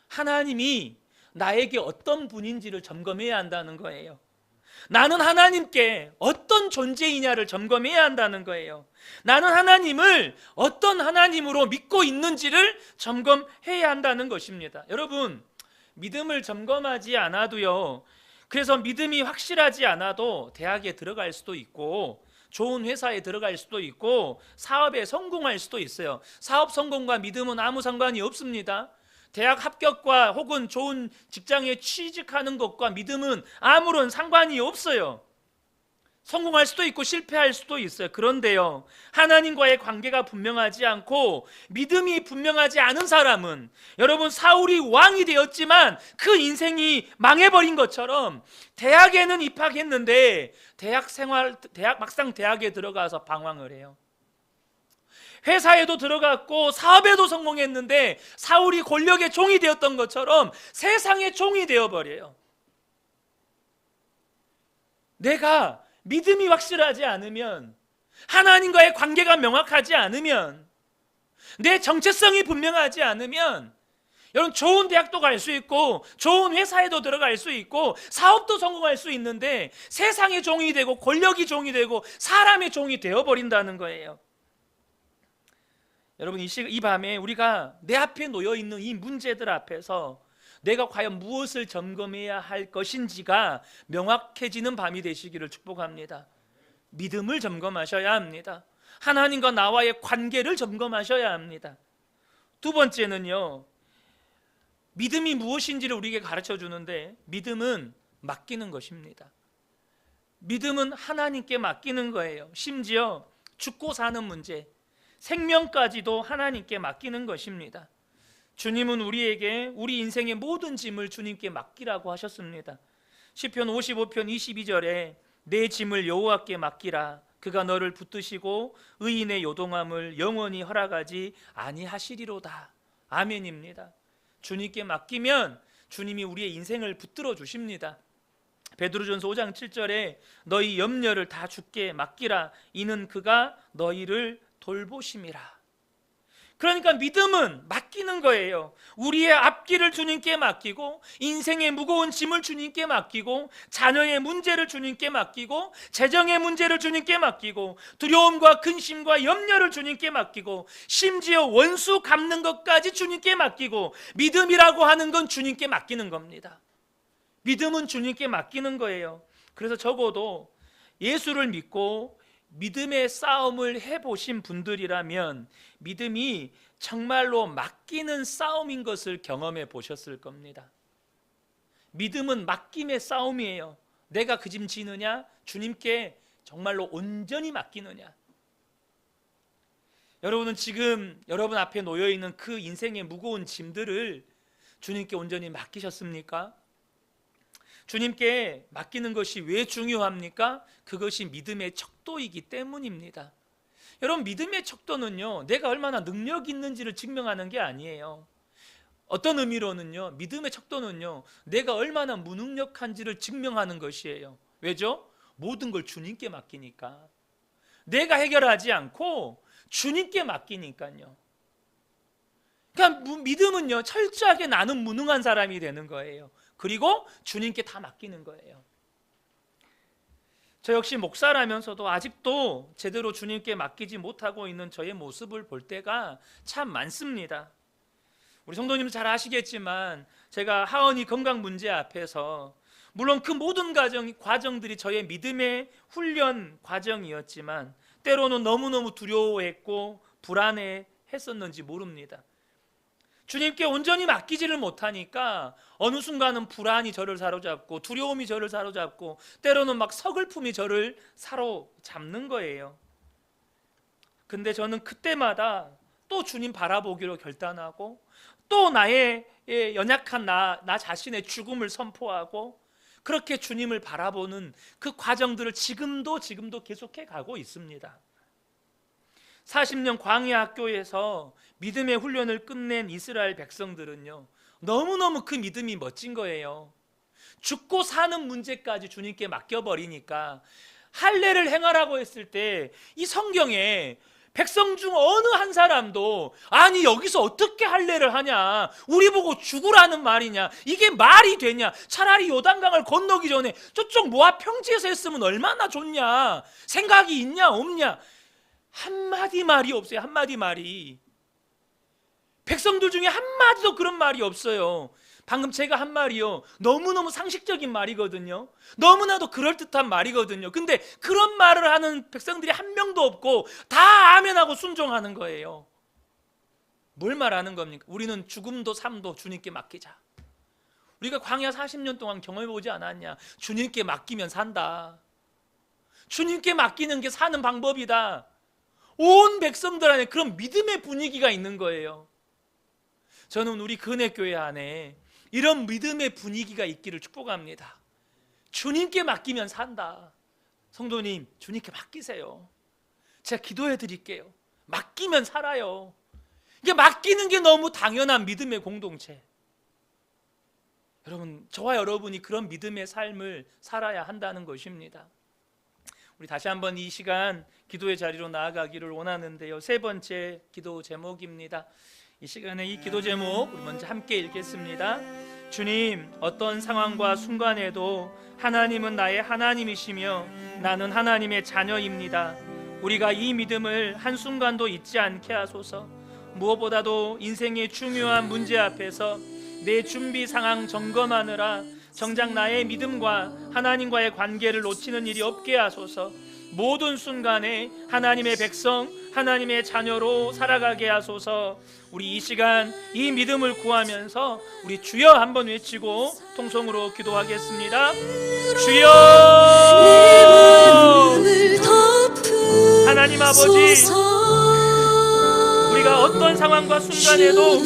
하나님이 나에게 어떤 분인지를 점검해야 한다는 거예요. 나는 하나님께 어떤 존재이냐를 점검해야 한다는 거예요. 나는 하나님을 어떤 하나님으로 믿고 있는지를 점검해야 한다는 것입니다. 여러분, 믿음을 점검하지 않아도요, 그래서 믿음이 확실하지 않아도 대학에 들어갈 수도 있고 좋은 회사에 들어갈 수도 있고 사업에 성공할 수도 있어요. 사업 성공과 믿음은 아무 상관이 없습니다. 대학 합격과 혹은 좋은 직장에 취직하는 것과 믿음은 아무런 상관이 없어요. 성공할 수도 있고 실패할 수도 있어요. 그런데요, 하나님과의 관계가 분명하지 않고 믿음이 분명하지 않은 사람은, 여러분, 사울이 왕이 되었지만 그 인생이 망해버린 것처럼 대학에는 입학했는데 막상 대학에 들어가서 방황을 해요. 회사에도 들어갔고 사업에도 성공했는데 사울이 권력의 종이 되었던 것처럼 세상의 종이 되어버려요. 내가 믿음이 확실하지 않으면, 하나님과의 관계가 명확하지 않으면, 내 정체성이 분명하지 않으면, 여러분, 좋은 대학도 갈 수 있고 좋은 회사에도 들어갈 수 있고 사업도 성공할 수 있는데 세상의 종이 되고 권력이 종이 되고 사람의 종이 되어버린다는 거예요. 여러분, 이 밤에 우리가 내 앞에 놓여있는 이 문제들 앞에서 내가 과연 무엇을 점검해야 할 것인지가 명확해지는 밤이 되시기를 축복합니다. 믿음을 점검하셔야 합니다. 하나님과 나와의 관계를 점검하셔야 합니다. 두 번째는요, 믿음이 무엇인지를 우리에게 가르쳐 주는데, 믿음은 맡기는 것입니다. 믿음은 하나님께 맡기는 거예요. 심지어 죽고 사는 문제, 생명까지도 하나님께 맡기는 것입니다. 주님은 우리에게 우리 인생의 모든 짐을 주님께 맡기라고 하셨습니다. 시편 55편 22절에 내 짐을 여호와께 맡기라. 그가 너를 붙드시고 의인의 요동함을 영원히 허락하지 아니하시리로다. 아멘입니다. 주님께 맡기면 주님이 우리의 인생을 붙들어 주십니다. 베드로전서 5장 7절에 너희 염려를 다 주께 맡기라. 이는 그가 너희를 돌보심이라. 그러니까 믿음은 맡기는 거예요. 우리의 앞길을 주님께 맡기고, 인생의 무거운 짐을 주님께 맡기고, 자녀의 문제를 주님께 맡기고, 재정의 문제를 주님께 맡기고, 두려움과 근심과 염려를 주님께 맡기고, 심지어 원수 갚는 것까지 주님께 맡기고, 믿음이라고 하는 건 주님께 맡기는 겁니다. 믿음은 주님께 맡기는 거예요. 그래서 적어도 예수를 믿고 믿음의 싸움을 해보신 분들이라면 믿음이 정말로 맡기는 싸움인 것을 경험해 보셨을 겁니다. 믿음은 맡김의 싸움이에요. 내가 그 짐 지느냐, 주님께 정말로 온전히 맡기느냐. 여러분은 지금 여러분 앞에 놓여있는 그 인생의 무거운 짐들을 주님께 온전히 맡기셨습니까? 주님께 맡기는 것이 왜 중요합니까? 그것이 믿음의 척도이기 때문입니다. 여러분, 믿음의 척도는요, 내가 얼마나 능력 있는지를 증명하는 게 아니에요. 어떤 의미로는요, 믿음의 척도는요, 내가 얼마나 무능력한지를 증명하는 것이에요. 왜죠? 모든 걸 주님께 맡기니까. 내가 해결하지 않고 주님께 맡기니까요. 그러니까 믿음은요, 철저하게 나는 무능한 사람이 되는 거예요. 그리고 주님께 다 맡기는 거예요. 저 역시 목사라면서도 아직도 제대로 주님께 맡기지 못하고 있는 저의 모습을 볼 때가 참 많습니다. 우리 성도님도 잘 아시겠지만 제가 하은이 건강 문제 앞에서, 물론 그 모든 과정들이 저의 믿음의 훈련 과정이었지만 때로는 너무너무 두려워했고 불안해했었는지 모릅니다. 주님께 온전히 맡기지를 못하니까 어느 순간은 불안이 저를 사로잡고 두려움이 저를 사로잡고 때로는 막 서글픔이 저를 사로잡는 거예요. 근데 저는 그때마다 또 주님 바라보기로 결단하고 또 나의 연약한 나 자신의 죽음을 선포하고 그렇게 주님을 바라보는 그 과정들을 지금도 계속해 가고 있습니다. 40년 광야 학교에서 믿음의 훈련을 끝낸 이스라엘 백성들은요, 너무너무 그 믿음이 멋진 거예요. 죽고 사는 문제까지 주님께 맡겨버리니까 할례를 행하라고 했을 때 이 성경에 백성 중 어느 한 사람도 아니 여기서 어떻게 할례를 하냐, 우리 보고 죽으라는 말이냐, 이게 말이 되냐, 차라리 요단강을 건너기 전에 저쪽 모압 평지에서 했으면 얼마나 좋냐, 생각이 있냐 없냐, 한마디 말이 없어요. 한마디 말이. 백성들 중에 한마디도 그런 말이 없어요. 방금 제가 한 말이요, 너무너무 상식적인 말이거든요. 너무나도 그럴듯한 말이거든요. 근데 그런 말을 하는 백성들이 한 명도 없고 다 아멘하고 순종하는 거예요. 뭘 말하는 겁니까? 우리는 죽음도 삶도 주님께 맡기자. 우리가 광야 40년 동안 경험해보지 않았냐? 주님께 맡기면 산다. 주님께 맡기는 게 사는 방법이다. 온 백성들 안에 그런 믿음의 분위기가 있는 거예요. 저는 우리 근혜교회 안에 이런 믿음의 분위기가 있기를 축복합니다. 주님께 맡기면 산다. 성도님, 주님께 맡기세요. 제가 기도해 드릴게요. 맡기면 살아요. 이게 맡기는 게 너무 당연한 믿음의 공동체. 여러분, 저와 여러분이 그런 믿음의 삶을 살아야 한다는 것입니다. 우리 다시 한번 이 시간 기도의 자리로 나아가기를 원하는데요, 세 번째 기도 제목입니다. 이 시간에 이 기도 제목 우리 먼저 함께 읽겠습니다. 주님, 어떤 상황과 순간에도 하나님은 나의 하나님이시며 나는 하나님의 자녀입니다. 우리가 이 믿음을 한순간도 잊지 않게 하소서. 무엇보다도 인생의 중요한 문제 앞에서 내 준비 상황 점검하느라 정작 나의 믿음과 하나님과의 관계를 놓치는 일이 없게 하소서. 모든 순간에 하나님의 백성, 하나님의 자녀로 살아가게 하소서. 우리 이 시간 이 믿음을 구하면서 우리 주여 한번 외치고 통성으로 기도하겠습니다. 주여! 하나님 아버지, 우리가 어떤 상황과 순간에도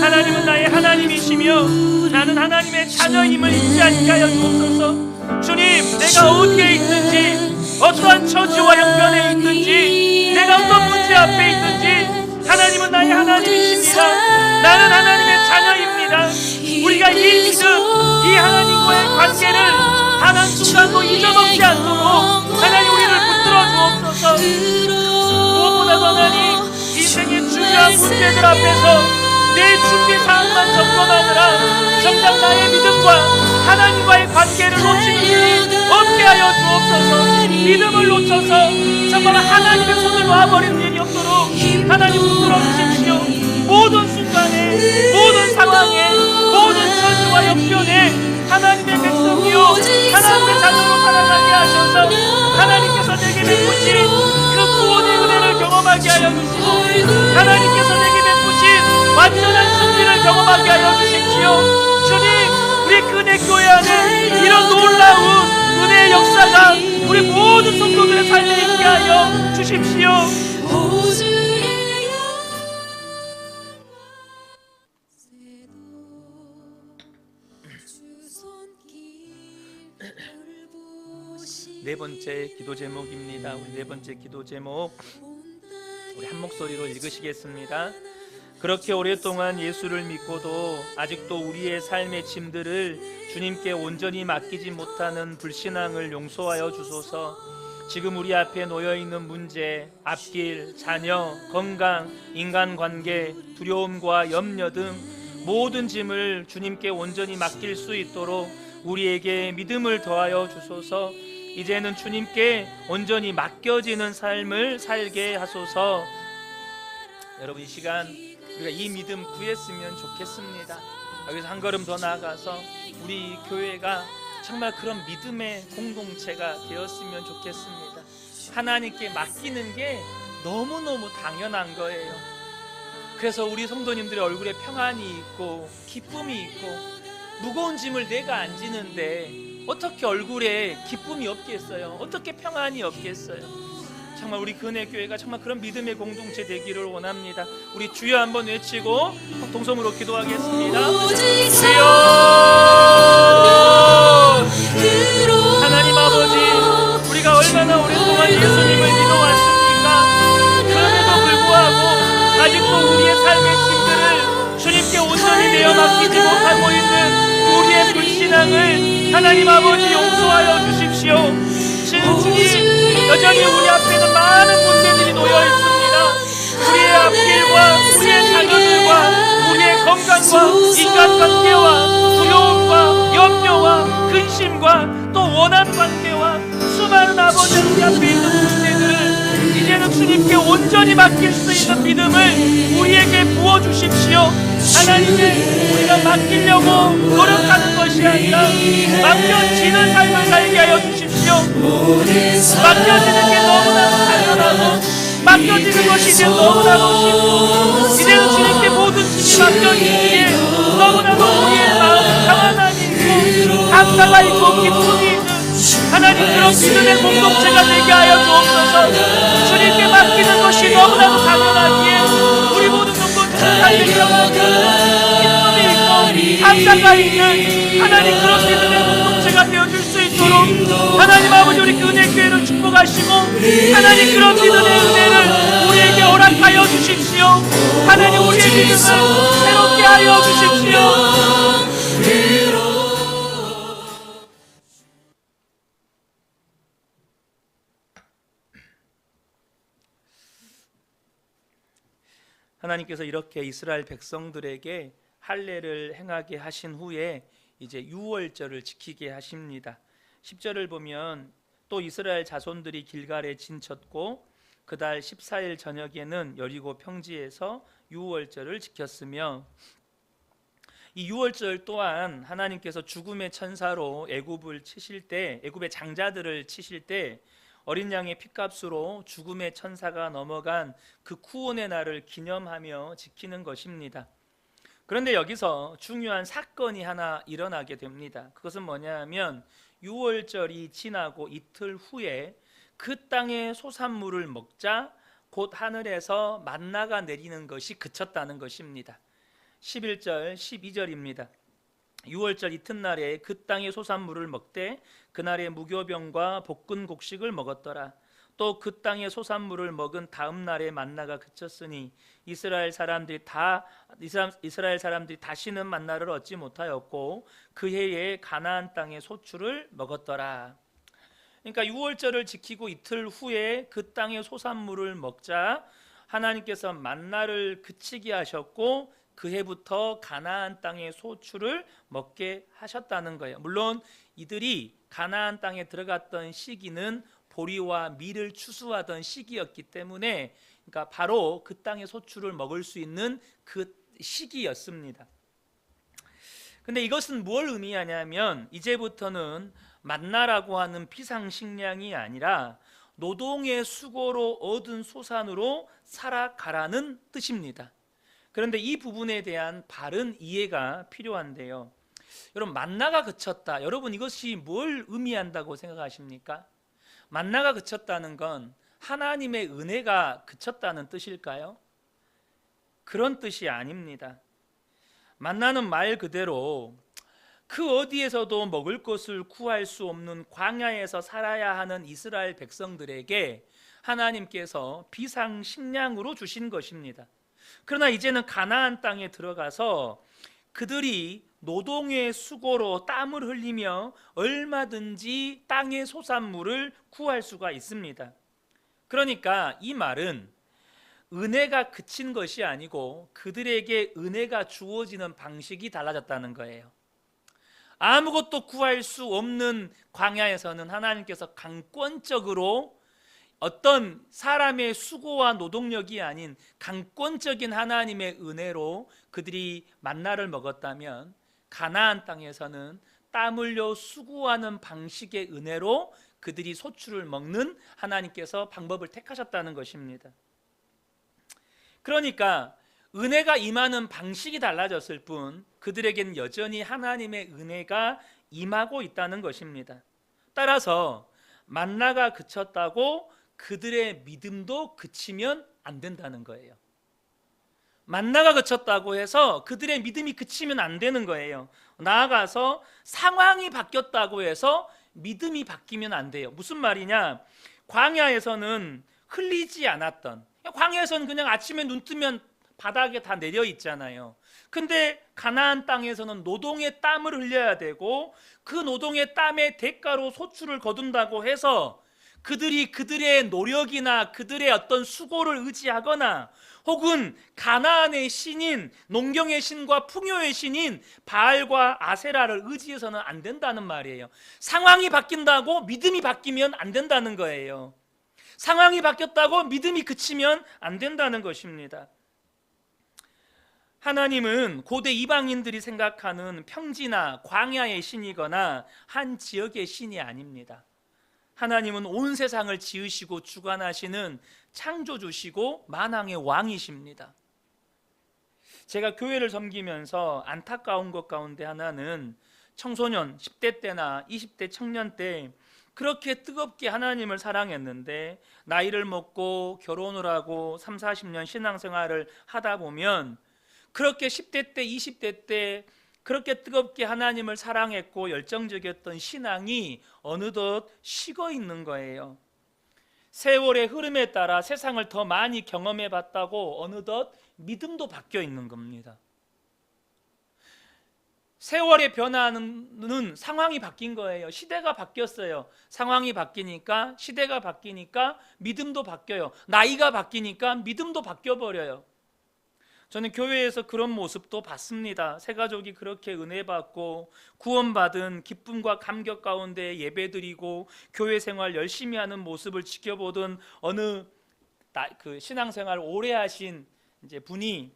하나님은 나의 하나님이시며 나는 하나님의 자녀임을 잊지 않게 하여 주옵소서. 주님, 내가 어디에 있는지, 어떠한 처지와 형편에 있는지, 내가 어떤 문제 앞에 있는지 하나님은 나의 하나님이십니다. 나는 하나님의 자녀입니다. 우리가 이 믿음, 이 하나님과의 관계를 단 한 순간도 잊어먹지 않도록 하나님 우리를 붙들어 주옵소서. 무엇보다도 하나님, 인생의 중요한 문제들 앞에서 내 준비 사항만 점검하느라 정작 나의 믿음과 하나님과의 관계를 놓치는 일이 없게 하여 주옵소서. 믿음을 놓쳐서 정말 하나님의 손을 놔버리는 일이 없도록 하나님 붙들어 주십시오. 모든 순간에, 모든 상황에, 모든 처지와 형편에 하나님의 백성이요 하나님의 자녀로 살아가게 하셔서 하나님께서 내게 베푸신 그 구원의 은혜를 경험하게 하여 주시고 하나님께서 내게 베푸신 완전한 승리를 경험하게 하여 주십시오. 주님, 우리 근혜교회 안에 이런 놀라운 은혜의 역사가 우리 모든 성도들의 삶에 있게 하여 주십시오. 네 번째 기도 제목입니다. 우리 네 번째 기도 제목 우리 한 목소리로 읽으시겠습니다. 그렇게 오랫동안 예수를 믿고도 아직도 우리의 삶의 짐들을 주님께 온전히 맡기지 못하는 불신앙을 용서하여 주소서. 지금 우리 앞에 놓여있는 문제, 앞길, 자녀, 건강, 인간관계, 두려움과 염려 등 모든 짐을 주님께 온전히 맡길 수 있도록 우리에게 믿음을 더하여 주소서. 이제는 주님께 온전히 맡겨지는 삶을 살게 하소서. 여러분, 이 시간 우리가 이 믿음 구했으면 좋겠습니다. 여기서 한 걸음 더 나아가서 우리 교회가 정말 그런 믿음의 공동체가 되었으면 좋겠습니다. 하나님께 맡기는 게 너무너무 당연한 거예요. 그래서 우리 성도님들의 얼굴에 평안이 있고 기쁨이 있고, 무거운 짐을 내가 안 지는데 어떻게 얼굴에 기쁨이 없겠어요? 어떻게 평안이 없겠어요? 정말 우리 근혜교회가 정말 그런 믿음의 공동체 되기를 원합니다. 우리 주여 한번 외치고 동성으로 기도하겠습니다. 주여! 하나님 아버지, 우리가 얼마나 오랫동안 예수님을 믿어왔습니까? 그럼에도 불구하고 아직도 우리의 삶의 짐들을 주님께 온전히 내어 맡기지 못하고 있는 우리의 불신앙을 하나님 아버지 용서하여 주십시오. 주님, 여전히 우리 앞에는 많은 문제들이 놓여 있습니다. 우리의 앞길과 우리의 자녀들과 우리의 건강과 인간관계와 두려움과 염려와 근심과 또 원한관계와 수많은 아버지 우리 앞에 있는 문제들을 이제는 주님께 온전히 맡길 수 있는 믿음을 우리에게 부어주십시오. 하나님의 우리가 맡기려고 노력하는 것이 아니라 맡겨지는 삶을 살게 하여 주십시오. 맡겨지는 게 너무나도 당연하고 맡겨지는 것이 이제 너무나도 쉽고 이제는 주님께 모든 짐이 맡겨지기에 너무나도 우리의 마음은 평안함이 있고 감사가 있고 기쁨이 있는 하나님 그런 믿음의 공동체가 되게 하여 주옵소서. 주님께 맡기는 것이 너무나도 당연하기에 우리 모든 공동체가 삶의 평안이 기쁨이 있고 감사가 있는 하나님 그런 믿음의 공동체가 되어줄 수 있도록 하나님 아버지 우리 은혜교회를 축복하시고 하나님 그런 믿음의 은혜를 우리에게 허락하여 주십시오. 하나님 우리의 믿음을 새롭게 하여 주십시오. 하나님께서 이렇게 이스라엘 백성들에게 할례를 행하게 하신 후에 이제 유월절을 지키게 하십니다. 10절을 보면 또 이스라엘 자손들이 길갈에 진쳤고 그달 14일 저녁에는 여리고 평지에서 유월절을 지켰으며 이 유월절 또한 하나님께서 죽음의 천사로 애굽을 치실 때 애굽의 장자들을 치실 때 어린 양의 핏값으로 죽음의 천사가 넘어간 그 구원의 날을 기념하며 지키는 것입니다. 그런데 여기서 중요한 사건이 하나 일어나게 됩니다. 그것은 뭐냐 하면 유월절이 지나고 이틀 후에 그 땅의 소산물을 먹자 곧 하늘에서 만나가 내리는 것이 그쳤다는 것입니다. 11절 12절입니다. 유월절 이튿날에 그 땅의 소산물을 먹되 그날에 무교병과 볶은 곡식을 먹었더라. 또 그 땅의 소산물을 먹은 다음 날에 만나가 그쳤으니 이스라엘 사람들이 다시는 만나를 얻지 못하였고 그 해에 가나안 땅의 소출을 먹었더라. 그러니까 유월절을 지키고 이틀 후에 그 땅의 소산물을 먹자 하나님께서 만나를 그치게 하셨고 그 해부터 가나안 땅의 소출을 먹게 하셨다는 거예요. 물론 이들이 가나안 땅에 들어갔던 시기는 보리와 밀을 추수하던 시기였기 때문에 그러니까 바로 그 땅의 소출을 먹을 수 있는 그 시기였습니다. 근데 이것은 뭘 의미하냐면 이제부터는 만나라고 하는 비상식량이 아니라 노동의 수고로 얻은 소산으로 살아가라는 뜻입니다. 그런데 이 부분에 대한 바른 이해가 필요한데요. 여러분 만나가 그쳤다. 여러분 이것이 뭘 의미한다고 생각하십니까? 만나가 그쳤다는 건 하나님의 은혜가 그쳤다는 뜻일까요? 그런 뜻이 아닙니다. 만나는 말 그대로 그 어디에서도 먹을 것을 구할 수 없는 광야에서 살아야 하는 이스라엘 백성들에게 하나님께서 비상식량으로 주신 것입니다. 그러나 이제는 가나안 땅에 들어가서 그들이 노동의 수고로 땀을 흘리며 얼마든지 땅의 소산물을 구할 수가 있습니다. 그러니까 이 말은 은혜가 그친 것이 아니고 그들에게 은혜가 주어지는 방식이 달라졌다는 거예요. 아무것도 구할 수 없는 광야에서는 하나님께서 강권적으로 어떤 사람의 수고와 노동력이 아닌 강권적인 하나님의 은혜로 그들이 만나를 먹었다면 가나안 땅에서는 땀 흘려 수고하는 방식의 은혜로 그들이 소출을 먹는 하나님께서 방법을 택하셨다는 것입니다. 그러니까 은혜가 임하는 방식이 달라졌을 뿐 그들에겐 여전히 하나님의 은혜가 임하고 있다는 것입니다. 따라서 만나가 그쳤다고 그들의 믿음도 그치면 안 된다는 거예요. 만나가 그쳤다고 해서 그들의 믿음이 그치면 안 되는 거예요. 나아가서 상황이 바뀌었다고 해서 믿음이 바뀌면 안 돼요. 무슨 말이냐? 광야에서는 흘리지 않았던, 광야에서는 그냥 아침에 눈 뜨면 바닥에 다 내려 있잖아요. 근데 가나안 땅에서는 노동의 땀을 흘려야 되고 그 노동의 땀의 대가로 소출을 거둔다고 해서 그들이 그들의 노력이나 그들의 어떤 수고를 의지하거나 혹은 가나안의 신인, 농경의 신과 풍요의 신인 바알과 아세라를 의지해서는 안 된다는 말이에요. 상황이 바뀐다고 믿음이 바뀌면 안 된다는 거예요. 상황이 바뀌었다고 믿음이 그치면 안 된다는 것입니다. 하나님은 고대 이방인들이 생각하는 평지나 광야의 신이거나 한 지역의 신이 아닙니다. 하나님은 온 세상을 지으시고 주관하시는 창조주시고 만왕의 왕이십니다. 제가 교회를 섬기면서 안타까운 것 가운데 하나는 청소년 10대 때나 20대 청년 때 그렇게 뜨겁게 하나님을 사랑했는데 나이를 먹고 결혼을 하고 3, 40년 신앙생활을 하다 보면 그렇게 10대 때 20대 때 그렇게 뜨겁게 하나님을 사랑했고 열정적이었던 신앙이 어느덧 식어 있는 거예요. 세월의 흐름에 따라 세상을 더 많이 경험해 봤다고 어느덧 믿음도 바뀌어 있는 겁니다. 세월의 변화는 상황이 바뀐 거예요. 시대가 바뀌었어요. 상황이 바뀌니까, 시대가 바뀌니까 믿음도 바뀌어요. 나이가 바뀌니까 믿음도 바뀌어 버려요. 저는 교회에서 그런 모습도 봤습니다. 새 가족이 그렇게 은혜 받고 구원받은 기쁨과 감격 가운데 예배드리고 교회 생활 열심히 하는 모습을 지켜보던 어느 신앙생활 오래 하신 이제 분이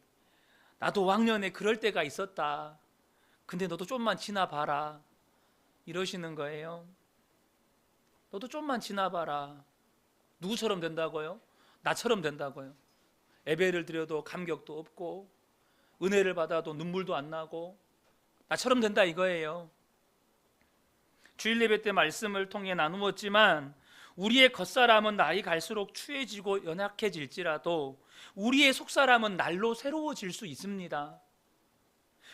나도 왕년에 그럴 때가 있었다. 근데 너도 좀만 지나봐라. 이러시는 거예요. 너도 좀만 지나봐라. 누구처럼 된다고요? 나처럼 된다고요. 예배를 드려도 감격도 없고 은혜를 받아도 눈물도 안 나고 나처럼 된다 이거예요. 주일 예배 때 말씀을 통해 나누었지만 우리의 겉사람은 나이 갈수록 추해지고 연약해질지라도 우리의 속사람은 날로 새로워질 수 있습니다.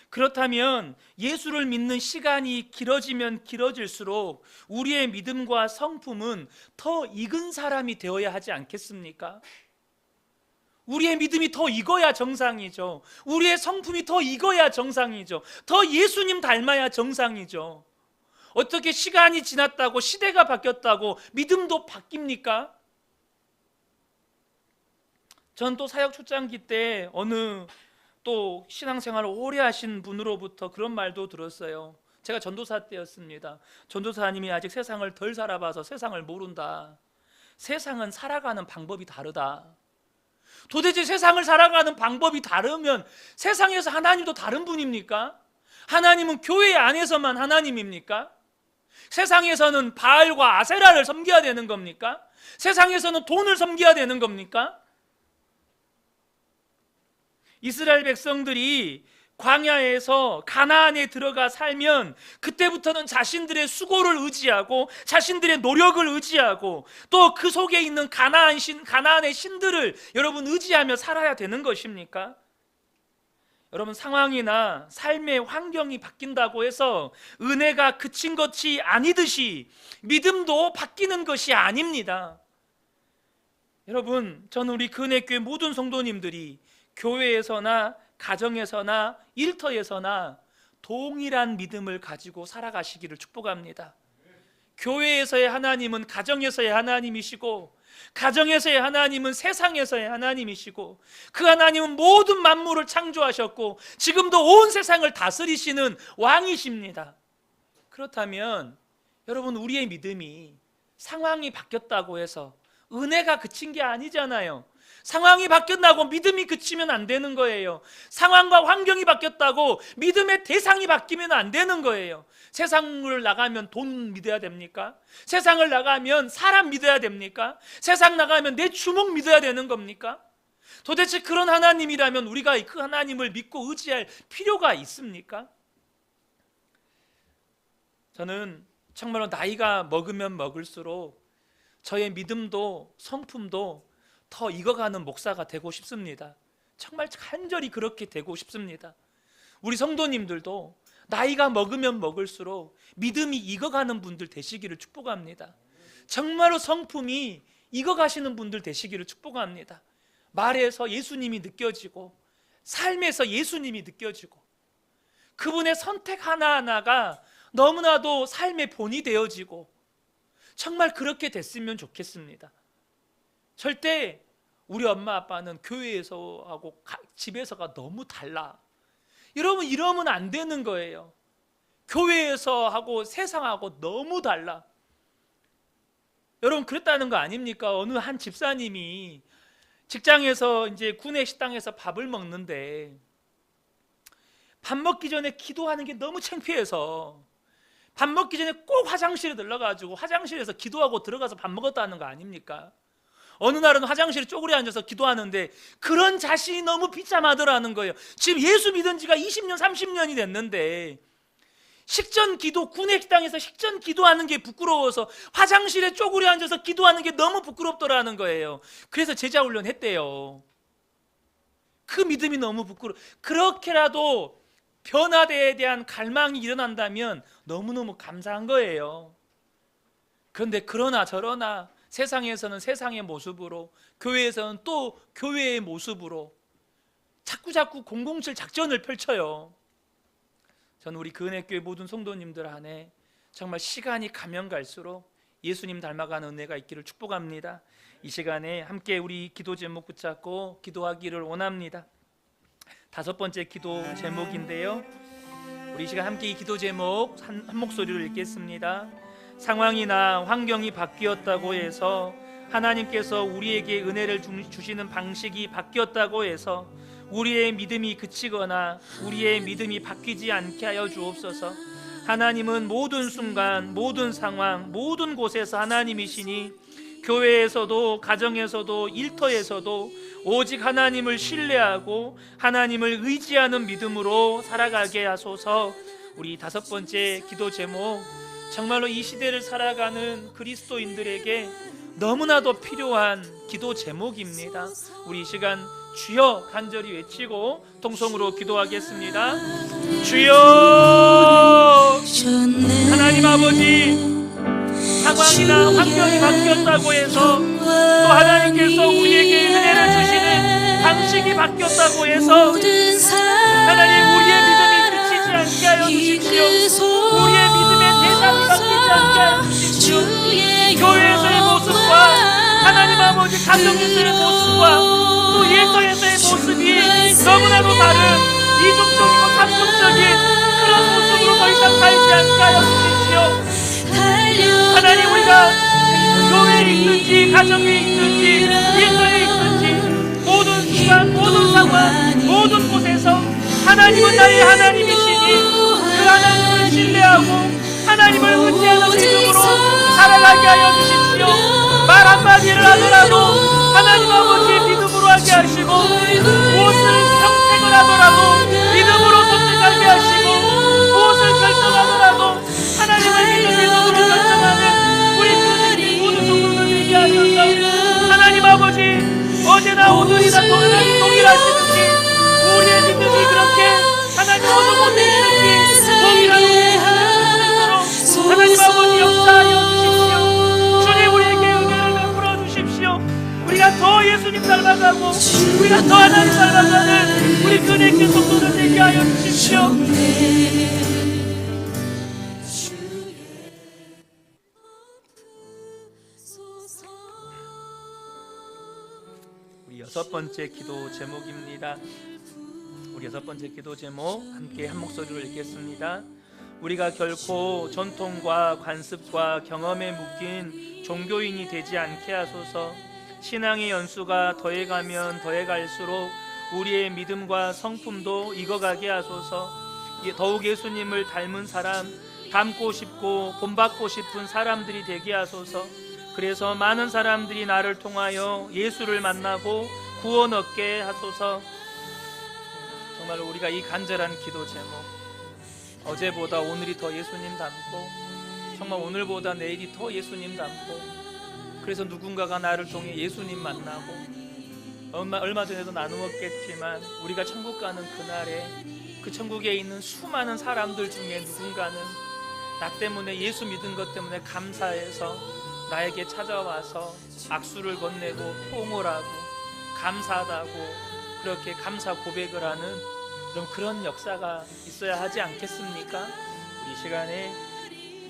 그렇다면 예수를 믿는 시간이 길어지면 길어질수록 우리의 믿음과 성품은 더 익은 사람이 되어야 하지 않겠습니까? 우리의 믿음이 더 익어야 정상이죠. 우리의 성품이 더 익어야 정상이죠. 더 예수님 닮아야 정상이죠. 어떻게 시간이 지났다고 시대가 바뀌었다고 믿음도 바뀝니까? 전 또 사역 초창기 때 어느 또 신앙생활을 오래 하신 분으로부터 그런 말도 들었어요. 제가 전도사 때였습니다. 전도사님이 아직 세상을 덜 살아봐서 세상을 모른다. 세상은 살아가는 방법이 다르다. 도대체 세상을 살아가는 방법이 다르면 세상에서 하나님도 다른 분입니까? 하나님은 교회 안에서만 하나님입니까? 세상에서는 바알과 아세라를 섬겨야 되는 겁니까? 세상에서는 돈을 섬겨야 되는 겁니까? 이스라엘 백성들이 광야에서 가나안에 들어가 살면 그때부터는 자신들의 수고를 의지하고 자신들의 노력을 의지하고 또 그 속에 있는 가나안의 신들을 여러분 의지하며 살아야 되는 것입니까? 여러분 상황이나 삶의 환경이 바뀐다고 해서 은혜가 그친 것이 아니듯이 믿음도 바뀌는 것이 아닙니다. 여러분 저는 우리 근혜교회 모든 성도님들이 교회에서나 가정에서나 일터에서나 동일한 믿음을 가지고 살아가시기를 축복합니다. 교회에서의 하나님은 가정에서의 하나님이시고 가정에서의 하나님은 세상에서의 하나님이시고 그 하나님은 모든 만물을 창조하셨고 지금도 온 세상을 다스리시는 왕이십니다. 그렇다면 여러분 우리의 믿음이 상황이 바뀌었다고 해서 은혜가 그친 게 아니잖아요. 상황이 바뀌었다고 믿음이 그치면 안 되는 거예요. 상황과 환경이 바뀌었다고 믿음의 대상이 바뀌면 안 되는 거예요. 세상을 나가면 돈 믿어야 됩니까? 세상을 나가면 사람 믿어야 됩니까? 세상 나가면 내 주먹 믿어야 되는 겁니까? 도대체 그런 하나님이라면 우리가 그 하나님을 믿고 의지할 필요가 있습니까? 저는 정말로 나이가 먹으면 먹을수록 저의 믿음도 성품도 더 익어가는 목사가 되고 싶습니다. 정말 간절히 그렇게 되고 싶습니다. 우리 성도님들도 나이가 먹으면 먹을수록 믿음이 익어가는 분들 되시기를 축복합니다. 정말로 성품이 익어가시는 분들 되시기를 축복합니다. 말에서 예수님이 느껴지고 삶에서 예수님이 느껴지고 그분의 선택 하나하나가 너무나도 삶의 본이 되어지고 정말 그렇게 됐으면 좋겠습니다. 절대 우리 엄마 아빠는 교회에서 하고 집에서가 너무 달라. 여러분, 이러면 안 되는 거예요. 교회에서 하고 세상하고 너무 달라. 여러분, 그랬다는 거 아닙니까? 어느 한 집사님이 직장에서 이제 구내 식당에서 밥을 먹는데 밥 먹기 전에 기도하는 게 너무 창피해서 밥 먹기 전에 꼭 화장실에 들러가지고 화장실에서 기도하고 들어가서 밥 먹었다는 거 아닙니까? 어느 날은 화장실에 쪼그려 앉아서 기도하는데 그런 자신이 너무 비참하더라는 거예요. 지금 예수 믿은 지가 20년 30년이 됐는데 식전 기도, 구내 식당에서 식전 기도하는 게 부끄러워서 화장실에 쪼그려 앉아서 기도하는 게 너무 부끄럽더라는 거예요. 그래서 제자 훈련 했대요. 그 믿음이 너무 부끄러워. 그렇게라도 변화대에 대한 갈망이 일어난다면 너무너무 감사한 거예요. 그런데 그러나 저러나 세상에서는 세상의 모습으로, 교회에서는 또 교회의 모습으로 자꾸자꾸 007 작전을 펼쳐요. 저는 우리 그은혜교회 모든 성도님들 안에 정말 시간이 가면 갈수록 예수님 닮아가는 은혜가 있기를 축복합니다. 이 시간에 함께 우리 기도 제목 붙잡고 기도하기를 원합니다. 5번째 기도 제목인데요, 우리 이 시간 함께 이 기도 제목 한 목소리로 읽겠습니다. 상황이나 환경이 바뀌었다고 해서, 하나님께서 우리에게 은혜를 주시는 방식이 바뀌었다고 해서 우리의 믿음이 그치거나 우리의 믿음이 바뀌지 않게 하여 주옵소서. 하나님은 모든 순간, 모든 상황, 모든 곳에서 하나님이시니 교회에서도 가정에서도 일터에서도 오직 하나님을 신뢰하고 하나님을 의지하는 믿음으로 살아가게 하소서. 우리 5번째 기도 제목, 정말로 이 시대를 살아가는 그리스도인들에게 너무나도 필요한 기도 제목입니다. 우리 이 시간 주여 간절히 외치고 통성으로 기도하겠습니다. 주여! 하나님 아버지, 상황이나 환경이 바뀌었다고 해서, 또 하나님께서 우리에게 은혜를 주시는 방식이 바뀌었다고 해서 하나님, 우리의 믿음이 그치지 않게 하여 주십시오. 우리의 믿음의 대상이 바뀌지 않게 하여 주십시오. 교회에서의 모습과 하나님 아버지 가정에서의 모습과 또 일터에서의 모습이 너무나도 다른 이중적이고 삼중적인 그런 모습으로 더 이상 살지 않게 하여 주십시오. 하나님, 우리가 교회에 있든지 가정에 있든지 일터에 있든지 모든 순간, 모든 상황, 모든 곳에서 하나님은 나의 하나님이시니 그 하나님을 신뢰하고 하나님을 의지하는 믿음으로 살아가게 하여 주십시오. 말 한마디를 하더라도 하나님 아버지 믿음으로 하게 하시고, 무엇을 선택을 하더라도 믿음으로 선택하게 하시고, 무엇을 결정하더라도 하나님을 믿음으로 결정하는 우리 주님 모든 성도들 되게 하셔서, 하나님 아버지, 어제나 오늘이나 동일하시는지 우리의 믿음이 그렇게 하나님 어느 곳에 있는지 동일한 믿음으로 하나님 아버지 역사하여 주십시오. 주님, 우리에게 은혜를 베풀어 주십시오. 우리가 더 예수님 닮아가고 우리가 더 하나님 닮아가는 우리 그네께 성도들 되게 하여 주십시오. 우리 6번째 기도 제목입니다. 우리 6번째 기도 제목 함께 한 목소리로 읽겠습니다. 우리가 결코 전통과 관습과 경험에 묶인 종교인이 되지 않게 하소서. 신앙의 연수가 더해가면 더해갈수록 우리의 믿음과 성품도 익어가게 하소서. 더욱 예수님을 닮은 사람, 닮고 싶고 본받고 싶은 사람들이 되게 하소서. 그래서 많은 사람들이 나를 통하여 예수를 만나고 구원 얻게 하소서. 정말 우리가 이 간절한 기도 제목, 어제보다 오늘이 더 예수님 닮고 정말 오늘보다 내일이 더 예수님 닮고, 그래서 누군가가 나를 통해 예수님 만나고, 얼마 전에도 나누었겠지만 우리가 천국 가는 그날에 그 천국에 있는 수많은 사람들 중에 누군가는 나 때문에, 예수 믿은 것 때문에 감사해서 나에게 찾아와서 악수를 건네고 포옹을 하고 감사하다고 그렇게 감사 고백을 하는 그런 역사가 있어야 하지 않겠습니까? 우리 시간에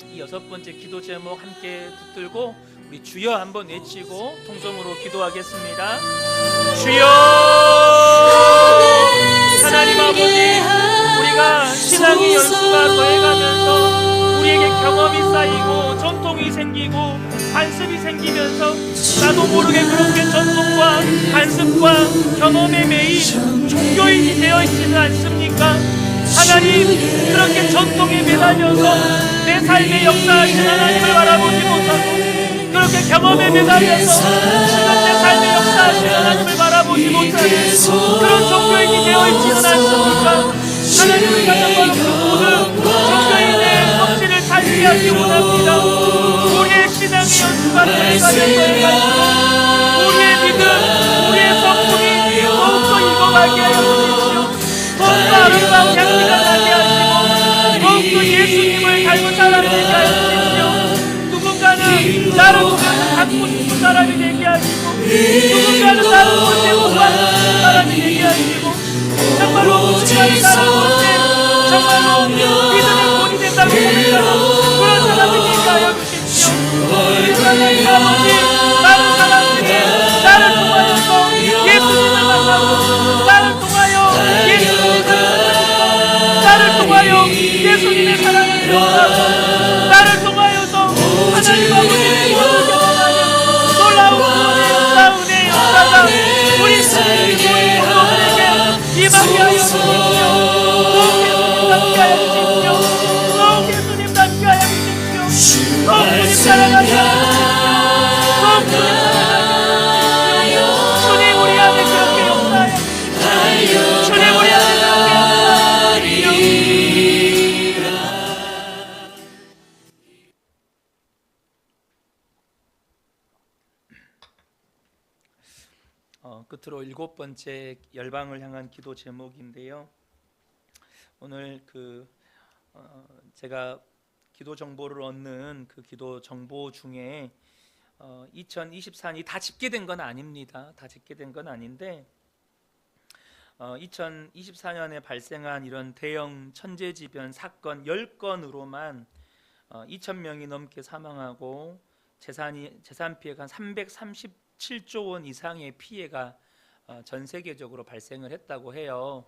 이 6번째 기도 제목 함께 붙들고 우리 주여 한번 외치고 통성으로 기도하겠습니다. 주여, 하나님 아버지, 우리가 신앙의 연수가 더해가면서 우리에게 경험이 쌓이고 전통이 생기고 관습이 생기면서 나도 모르게 그렇게 전통과 관습과 경험에 매인 종교인이 되어 있지는 않습니까? 하나님, 그렇게 전통에 매달려서 내 삶의 역사하신 하나님을 바라보지 못하고 그렇게 경험에 매달려서 지금 내 삶의 역사하신 하나님을 바라보지 못하는 그런 종교인이 되어 있지는 않습니까? 하나님을 가정하는 그 모든 종교인의 성질을 달리하기 원합니다. 우리의 신앙의 연수가 되어가면서 우리의 믿음, 우리의 성품이 더욱더 익어가게 하여 주십시오. 더욱더 아름다운 향기가 나게 하시고 더욱더 예수님을 닮은 사람이 되게 하여 주십시오. 누군가는 나를 보면서 닮고 싶은 사람이 되게 하시고 누군가는 나를 볼 때 못받는 사람이 되게 하시고 정말로 누군가는 나를 볼 때 정말로 믿음의 본이 된다고 고백하는 그런 사람이 되게 하여 주십시오. 하나님 아버지, 많은 사람들이 나를 통하여서 예수님을 만나고 나를 통하여 예수님을 만나고 나를 통하여 예수님의 사랑을 경험하고 나를 통하여서 하나님 아버지의 구원을 경험하는 놀라운 구원의 역사가 우리 모든 성도들에게 임하게 하여 주십시오. 또 예수님 닮게 하여 주십시오. 또 예수님 닮게 하여 주십시오. 또 주님 사랑하게 하여 주십시오. 또 주님 사랑하게 하여 주십시오. 주님 우리 안에 그렇게 역사하여 주십시오. 주님 우리 안에 그렇게 역사하여 주십시오. 끝으로 7번째 열방을 향한 기도 제목인데요. 오늘 제가 기도 정보를 얻는 그 기도 정보 중에 2024년이 다 집계된 건 아닙니다. 다 집계된 건 아닌데 2024년에 발생한 이런 대형 천재지변 사건 10건으로만 2,000명이 넘게 사망하고 재산 피해가 한 337조 원 이상의 피해가 전 세계적으로 발생을 했다고 해요.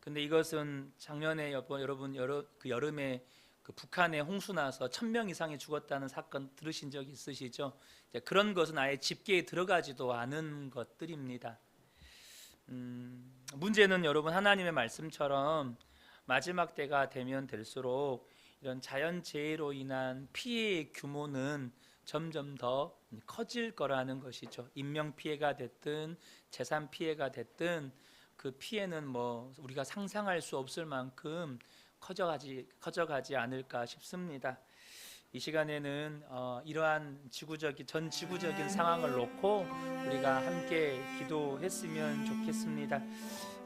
근데 이것은 작년에 여러분 그 여름에 그 북한에 홍수 나서 1,000명 이상이 죽었다는 사건 들으신 적 있으시죠? 그런 것은 아예 집계에 들어가지도 않은 것들입니다. 문제는 여러분, 하나님의 말씀처럼 마지막 때가 되면 될수록 이런 자연재해로 인한 피해의 규모는 점점 더 커질 거라는 것이죠. 인명피해가 됐든 재산 피해가 됐든 그 피해는 뭐 우리가 상상할 수 없을 만큼 커져가지 않을까 싶습니다. 이 시간에는 이러한 전 지구적인 상황을 놓고 우리가 함께 기도했으면 좋겠습니다.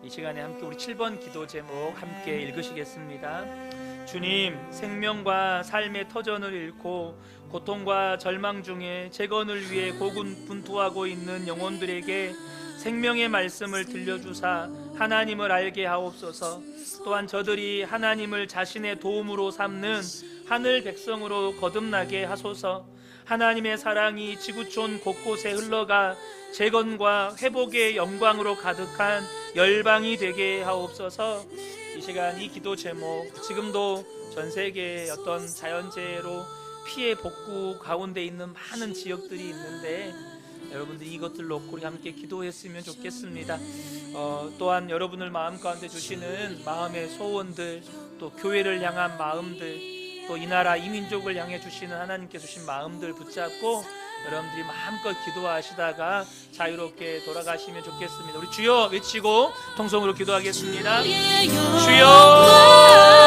이 시간에 함께 우리 7번 기도 제목 함께 읽으시겠습니다. 주님, 생명과 삶의 터전을 잃고 고통과 절망 중에 재건을 위해 고군분투하고 있는 영혼들에게 생명의 말씀을 들려주사 하나님을 알게 하옵소서. 또한 저들이 하나님을 자신의 도움으로 삼는 하늘 백성으로 거듭나게 하소서. 하나님의 사랑이 지구촌 곳곳에 흘러가 재건과 회복의 영광으로 가득한 열방이 되게 하옵소서. 이 시간 이 기도 제목, 지금도 전 세계의 어떤 자연재해로 피해 복구 가운데 있는 많은 지역들이 있는데 여러분들 이것들 놓고 우리 함께 기도했으면 좋겠습니다. 또한 여러분을 마음 가운데 주시는 마음의 소원들, 또 교회를 향한 마음들, 또 이 나라 이 민족을 향해 주시는 하나님께 주신 마음들 붙잡고 여러분들이 마음껏 기도하시다가 자유롭게 돌아가시면 좋겠습니다. 우리 주여 외치고 통성으로 기도하겠습니다. 주여